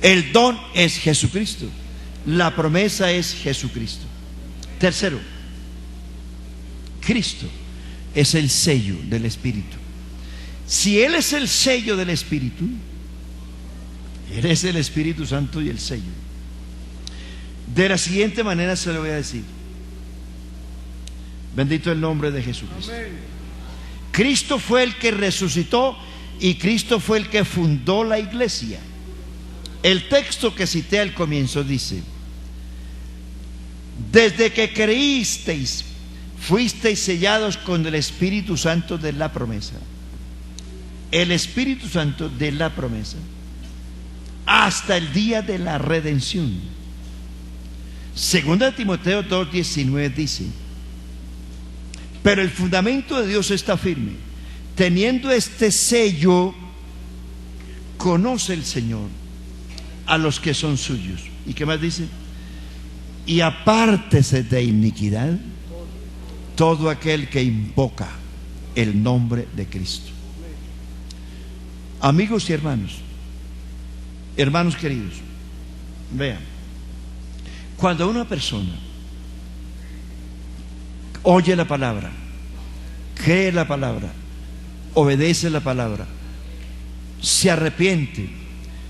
El don es Jesucristo. La promesa es Jesucristo. Tercero, Cristo es el sello del Espíritu. Si Él es el sello del Espíritu, Él es el Espíritu Santo y el sello. De la siguiente manera se lo voy a decir: bendito el nombre de Jesucristo. Amén. Cristo fue el que resucitó y Cristo fue el que fundó la iglesia. El texto que cité al comienzo dice: desde que creísteis, fuisteis sellados con el Espíritu Santo de la promesa. El Espíritu Santo de la promesa, hasta el día de la redención. Segunda de Timoteo 2:19 dice: Pero el fundamento de Dios está firme. Teniendo este sello, conoce el Señor a los que son suyos. ¿Y qué más dice? Y apártese de iniquidad todo aquel que invoca el nombre de Cristo. Amigos y hermanos, hermanos queridos, vean, cuando una persona oye la palabra, cree la palabra, obedece la palabra, se arrepiente,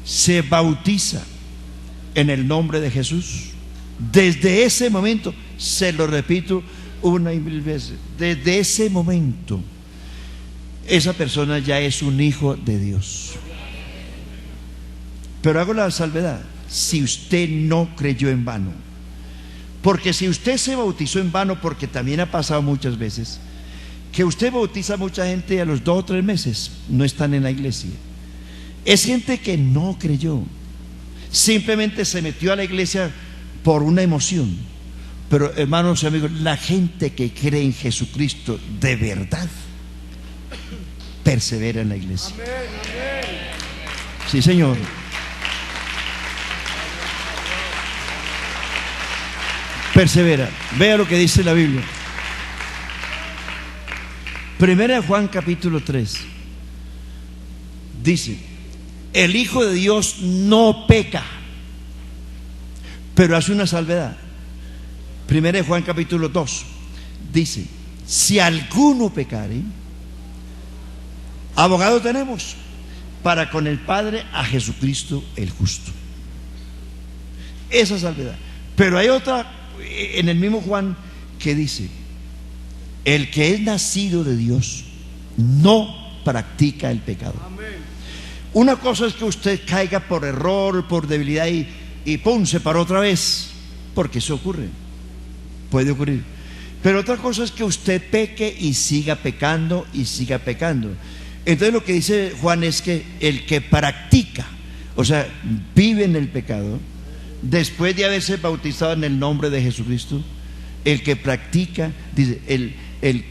se bautiza en el nombre de Jesús, desde ese momento, se lo repito una y mil veces, desde ese momento esa persona ya es un hijo de Dios. Pero hago la salvedad: si usted no creyó en vano, porque si usted se bautizó en vano, porque también ha pasado muchas veces que usted bautiza a mucha gente y a los 2 o 3 meses no están en la iglesia. Es gente que no creyó, simplemente se metió a la iglesia por una emoción. Pero hermanos y amigos, la gente que cree en Jesucristo de verdad persevera en la iglesia. Amén, amén. Sí, Señor. Persevera. Vea lo que dice la Biblia. Primera de Juan capítulo 3 dice: el Hijo de Dios no peca, pero hace una salvedad. Primera de Juan capítulo 2 dice: si alguno pecare, abogado tenemos para con el Padre, a Jesucristo el justo. Esa salvedad. Pero hay otra en el mismo Juan que dice: el que es nacido de Dios no practica el pecado. Amén. Una cosa es que usted caiga por error, por debilidad y pum, se paró otra vez, porque eso ocurre, puede ocurrir. Pero otra cosa es que usted peque y siga pecando y siga pecando. Entonces lo que dice Juan es que el que practica, o sea, vive en el pecado, después de haberse bautizado en el nombre de Jesucristo, el que practica, dice, el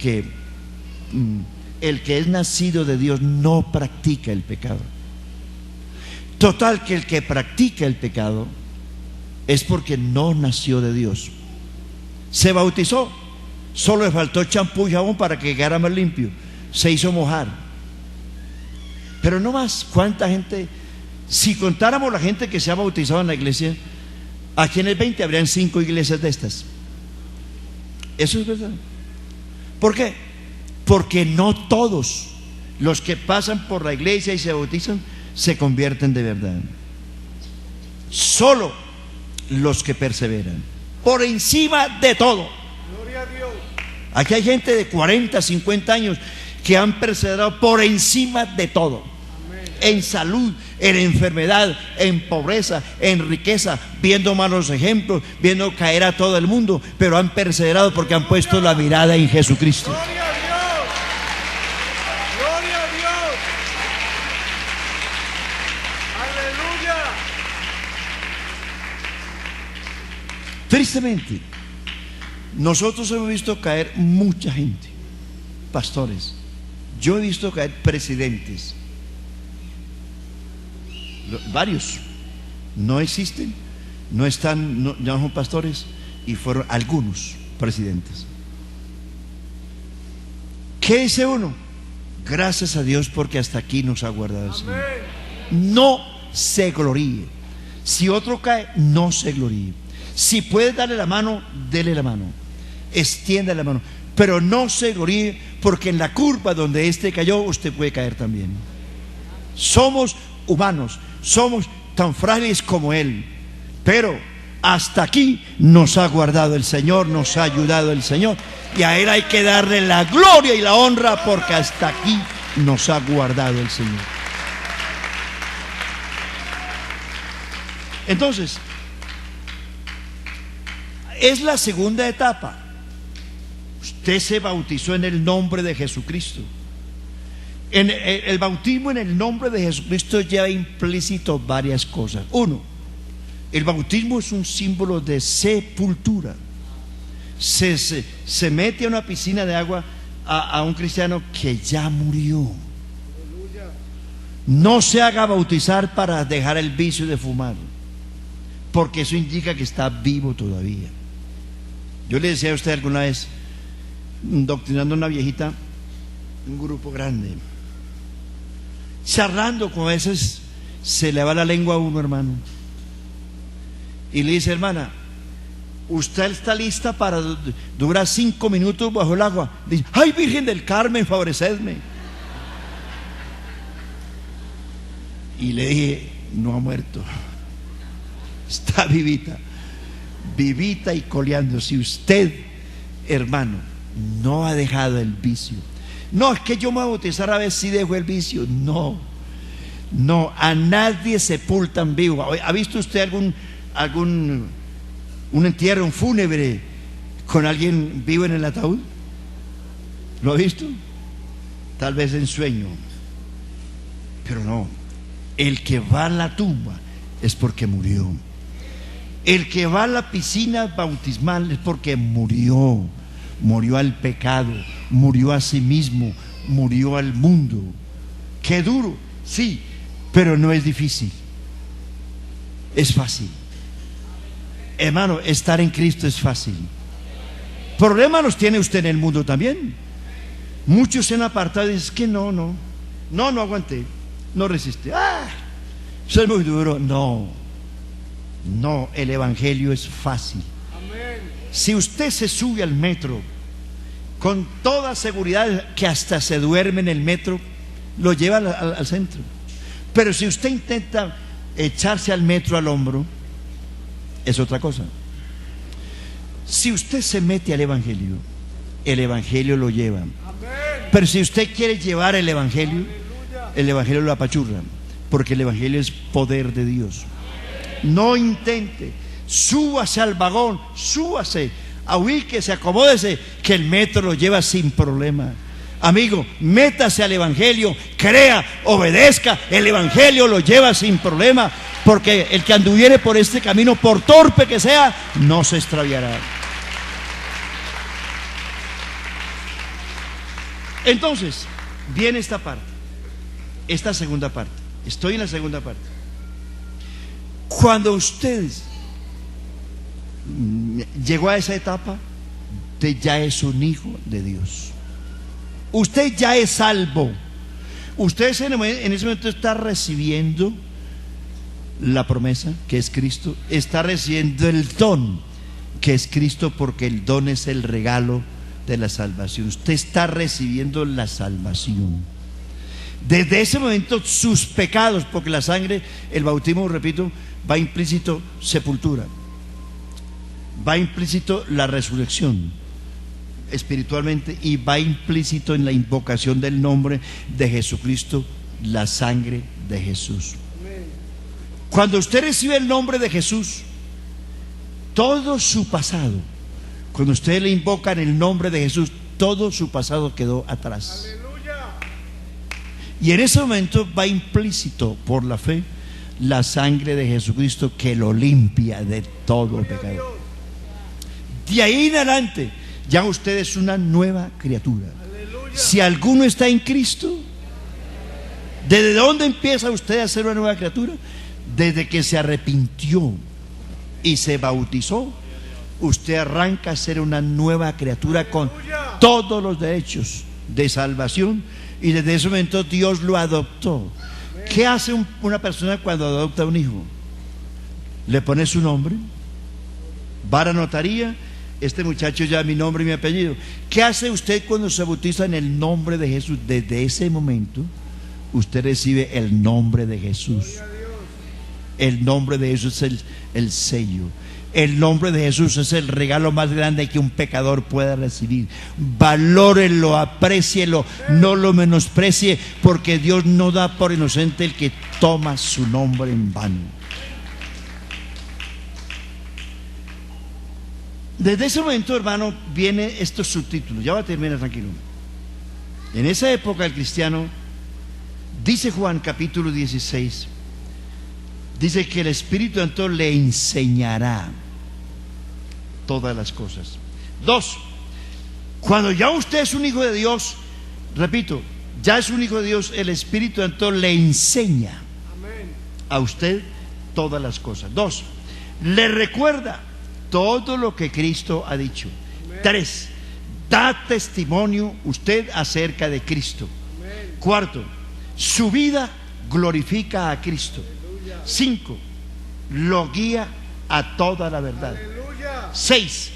que es nacido de Dios no practica el pecado. Total, que el que practica el pecado es porque no nació de Dios. Se bautizó, solo le faltó champú y jabón para que quedara más limpio, se hizo mojar. Pero no más. ¿Cuánta gente? Si contáramos la gente que se ha bautizado en la iglesia, aquí en el 20 habrían 5 iglesias de estas. Eso es verdad. ¿Por qué? Porque no todos los que pasan por la iglesia y se bautizan se convierten de verdad. Solo los que perseveran, por encima de todo. Gloria a Dios. Aquí hay gente de 40, 50 años que han perseverado por encima de todo. Amén. En salud, en enfermedad, en pobreza, en riqueza, viendo malos ejemplos, viendo caer a todo el mundo, pero han perseverado porque han puesto la mirada en Jesucristo. Gloria a Dios. Gloria a Dios. Aleluya. Tristemente, nosotros hemos visto caer mucha gente, pastores. Yo he visto caer presidentes, varios no existen, no están, no, ya no son pastores, y fueron algunos presidentes. ¿Qué dice uno? Gracias a Dios porque hasta aquí nos ha guardado el Señor. Amén. No se gloríe. Si otro cae, no se gloríe. Si puede darle la mano, dele la mano, extienda la mano, pero no se gloríe, porque en la curva donde este cayó, usted puede caer también. Somos humanos, somos tan frágiles como él, pero hasta aquí nos ha guardado el Señor, nos ha ayudado el Señor, y a él hay que darle la gloria y la honra, porque hasta aquí nos ha guardado el Señor. Entonces, es la segunda etapa. Usted se bautizó en el nombre de Jesucristo. El bautismo en el nombre de Jesucristo lleva implícito varias cosas. Uno, el bautismo es un símbolo de sepultura. Se mete a una piscina de agua a un cristiano que ya murió. No se haga bautizar para dejar el vicio de fumar, porque eso indica que está vivo todavía. Yo le decía a usted alguna vez, doctrinando a una viejita, un grupo grande, charlando, con veces se le va la lengua a uno, hermano, y le dice: hermana, ¿usted está lista para durar 5 minutos bajo el agua? Dice: ay, Virgen del Carmen, favorecedme. Y le dije: no ha muerto, está vivita, vivita y coleando. Si usted, hermano, no ha dejado el vicio, no es que yo me voy a bautizar a ver si dejo el vicio. No, no, a nadie sepultan vivo. ¿Ha visto usted un entierro, un fúnebre con alguien vivo en el ataúd? ¿Lo ha visto? Tal vez en sueño, pero no. El que va a la tumba es porque murió. El que va a la piscina bautismal es porque murió. Murió al pecado, murió a sí mismo, murió al mundo. Qué duro, sí, pero no es difícil, es fácil. Hermano, estar en Cristo es fácil. Problemas los tiene usted en el mundo también. Muchos se han apartado y dicen que no aguanté, no resiste. Eso es muy duro. No, el evangelio es fácil. Amén. Si usted se sube al metro, con toda seguridad que hasta se duerme en el metro, lo lleva al centro. Pero si usted intenta echarse al metro al hombro, es otra cosa. Si usted se mete al evangelio, el evangelio lo lleva. Amén. Pero si usted quiere llevar el evangelio, el evangelio lo apachurra, porque el evangelio es poder de Dios. No intente, súbase al vagón, súbase, ahúíquese, acomódese, que el metro lo lleva sin problema. Amigo, métase al evangelio, crea, obedezca, el evangelio lo lleva sin problema, porque el que anduviere por este camino, por torpe que sea, no se extraviará. Entonces, viene esta parte, esta segunda parte. Estoy en la segunda parte. Cuando usted llegó a esa etapa, usted ya es un hijo de Dios. Usted ya es salvo. Usted en ese momento está recibiendo la promesa, que es Cristo. Está recibiendo el don, que es Cristo, porque el don es el regalo de la salvación. Usted está recibiendo la salvación. Desde ese momento sus pecados, porque la sangre, el bautismo, repito, va implícito sepultura, va implícito la resurrección espiritualmente, y va implícito en la invocación del nombre de Jesucristo, la sangre de Jesús. Cuando usted recibe el nombre de Jesús, todo su pasado, cuando usted le invoca en el nombre de Jesús, todo su pasado quedó atrás. Y en ese momento va implícito por la fe la sangre de Jesucristo, que lo limpia de todo pecado. De ahí en adelante ya usted es una nueva criatura. Si alguno está en Cristo, ¿desde dónde empieza usted a ser una nueva criatura? Desde que se arrepintió y se bautizó, usted arranca a ser una nueva criatura con todos los derechos de salvación. Y desde ese momento Dios lo adoptó. ¿Qué hace una persona cuando adopta un hijo? Le pone su nombre, va a la notaría: este muchacho ya mi nombre y mi apellido. ¿Qué hace usted cuando se bautiza en el nombre de Jesús? Desde ese momento usted recibe el nombre de Jesús. El nombre de Jesús es el sello. El nombre de Jesús es el regalo más grande que un pecador pueda recibir. Valórelo, aprécielo, no lo menosprecie, porque Dios no da por inocente el que toma su nombre en vano. Desde ese momento, hermano, vienen estos subtítulos. Ya va a terminar, tranquilo. En esa época el cristiano, dice Juan capítulo 16, dice que el Espíritu Santo le enseñará todas las cosas. 2, Cuando ya usted es un hijo de Dios, repito, ya es un hijo de Dios, el Espíritu Santo le enseña a usted todas las cosas. 2, le recuerda todo lo que Cristo ha dicho. 3, da testimonio usted acerca de Cristo. 4, su vida glorifica a Cristo. 5, lo guía a toda la verdad. 6,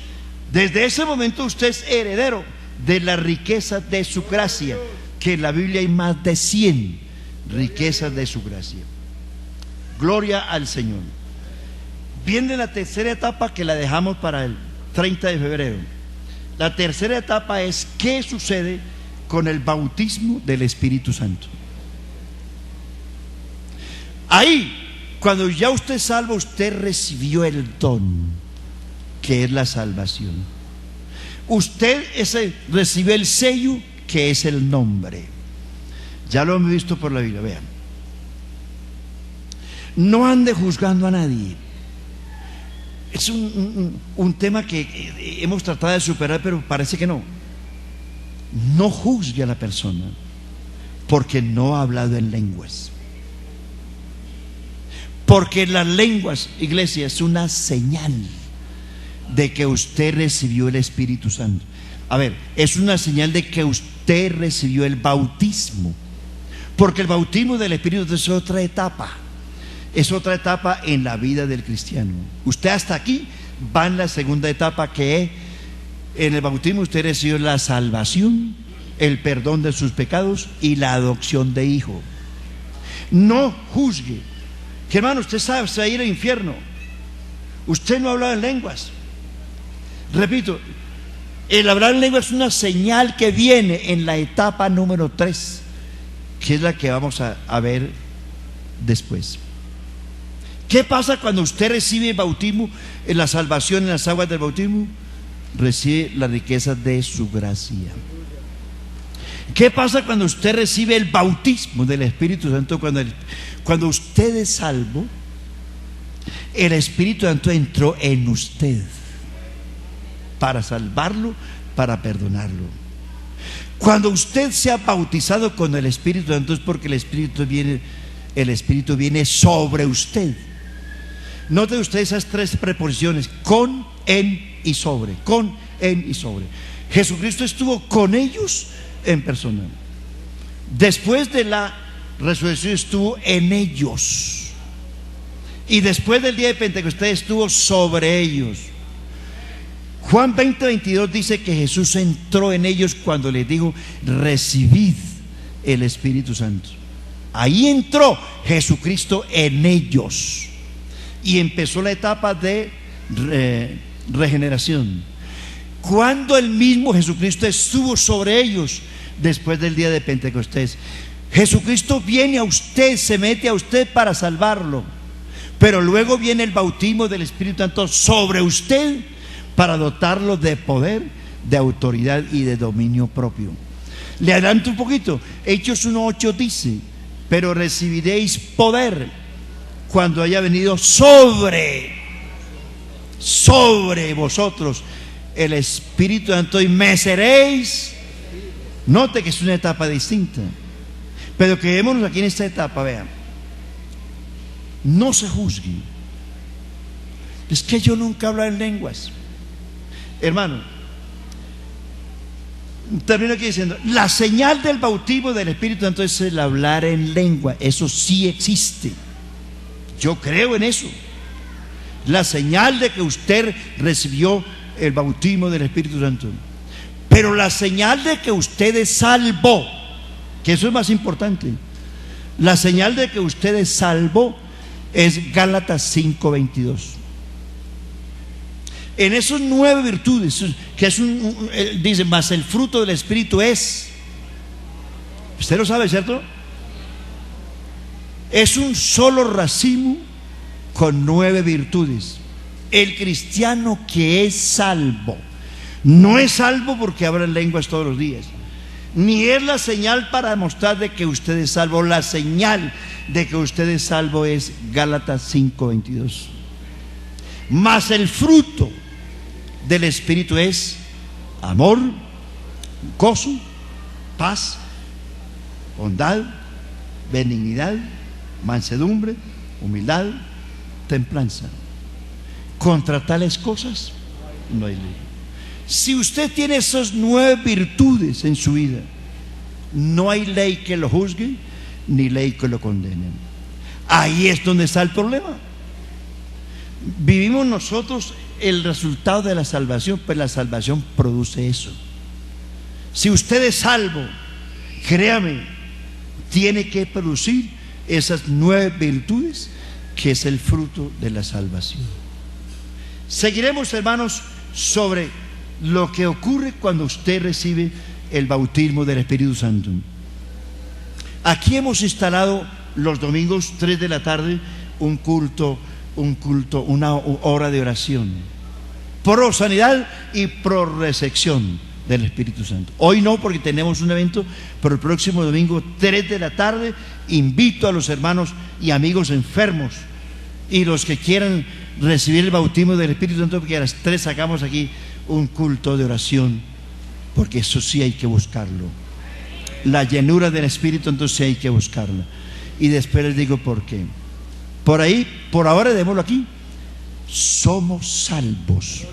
desde ese momento usted es heredero de la riqueza de su gracia, que en la Biblia hay más de 100 riquezas de su gracia. Gloria al Señor. Viene la tercera etapa, que la dejamos para el 30 de febrero. La tercera etapa es qué sucede con el bautismo del Espíritu Santo. Ahí, cuando ya usted es salvo, usted recibió el don, que es la salvación. Usted recibió el sello, que es el nombre. Ya lo hemos visto por la Biblia. Vean, no ande juzgando a nadie. Es un tema que hemos tratado de superar, pero parece que no. No juzgue a la persona porque no ha hablado en lenguas. Porque las lenguas, iglesia, es una señal de que usted recibió el Espíritu Santo. A ver, es una señal de que usted recibió el bautismo. Porque el bautismo del Espíritu es otra etapa. Es otra etapa en la vida del cristiano. Usted hasta aquí va en la segunda etapa, que en el bautismo usted recibió la salvación, el perdón de sus pecados y la adopción de hijo. No juzgue. Que hermano, usted sabe, se va a ir al infierno. Usted no ha hablado en lenguas. Repito, el hablar en lenguas es una señal que viene en la etapa número 3, que es la que vamos a ver después. ¿Qué pasa cuando usted recibe el bautismo, en la salvación, en las aguas del bautismo? Recibe la riqueza de su gracia. ¿Qué pasa cuando usted recibe el bautismo del Espíritu Santo? Cuando usted es salvo, el Espíritu Santo entró en usted para salvarlo, para perdonarlo. Cuando usted se ha bautizado con el Espíritu Santo, es porque el Espíritu viene sobre usted. Note usted esas 3 preposiciones: con, en y sobre. Con, en y sobre. Jesucristo estuvo con ellos en persona. Después de la resurrección estuvo en ellos, y después del día de Pentecostés estuvo sobre ellos. Juan 20:22 dice que Jesús entró en ellos cuando les dijo: recibid el Espíritu Santo. Ahí entró Jesucristo en ellos y empezó la etapa de regeneración. Cuando el mismo Jesucristo estuvo sobre ellos después del día de Pentecostés. Jesucristo viene a usted, se mete a usted para salvarlo, pero luego viene el bautismo del Espíritu Santo sobre usted para dotarlo de poder, de autoridad y de dominio propio. Le adelanto un poquito. Hechos 1:8 dice: pero recibiréis poder cuando haya venido sobre vosotros el Espíritu Santo, y me seréis. Note que es una etapa distinta, pero quedémonos aquí en esta etapa. Vean, no se juzgue. Es que yo nunca hablo en lenguas. Hermano, termino aquí diciendo: la señal del bautismo del Espíritu Santo es el hablar en lengua. Eso sí existe. Yo creo en eso. La señal de que usted recibió el bautismo del Espíritu Santo. Pero la señal de que usted es salvo, que eso es más importante. La señal de que usted es salvo es Gálatas 5:22. En esos 9 virtudes, que es dice, más el fruto del Espíritu es, usted lo sabe, ¿cierto? Es un solo racimo con 9 virtudes. El cristiano que es salvo no es salvo porque habla en lenguas todos los días, ni es la señal para demostrar de que usted es salvo. La señal de que usted es salvo es Gálatas 5:22. Mas el fruto del Espíritu es amor, gozo, paz, bondad, benignidad, mansedumbre, humildad, templanza. Contra tales cosas no hay ley. Si usted tiene esas 9 virtudes en su vida, no hay ley que lo juzgue ni ley que lo condene. Ahí es donde está el problema. Vivimos nosotros el resultado de la salvación, pues la salvación produce eso. Si usted es salvo, créame, tiene que producir esas 9 virtudes, que es el fruto de la salvación. Seguiremos, hermanos, sobre lo que ocurre cuando usted recibe el bautismo del Espíritu Santo. Aquí hemos instalado los domingos 3 de la tarde un culto, una hora de oración pro sanidad y pro recepción del Espíritu Santo. Hoy no, porque tenemos un evento, pero el próximo domingo 3 de la tarde invito a los hermanos y amigos enfermos y los que quieran recibir el bautismo del Espíritu Santo, porque a las 3 sacamos aquí un culto de oración, porque eso sí hay que buscarlo. La llenura del Espíritu Santo sí hay que buscarla. Y después les digo por qué. Por ahí, por ahora démoslo aquí. Somos salvos.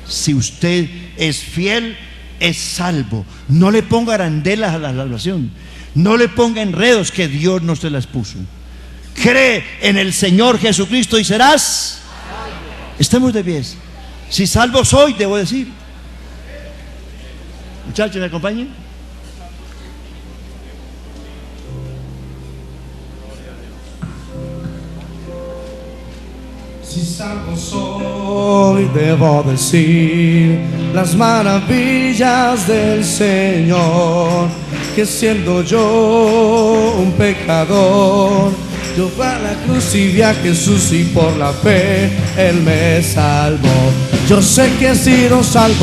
Si usted es fiel, es salvo. No le ponga arandelas a la salvación. No le ponga enredos que Dios no se las puso. Cree en el Señor Jesucristo y serás salvo. Estemos de pies. Si salvo soy, debo decir. Muchachos, ¿me acompañan? Si salvo soy, debo decir las maravillas del Señor, que siendo yo un pecador, yo fui a la cruz y vi a Jesús y por la fe Él me salvó. Yo sé que he sido salvo.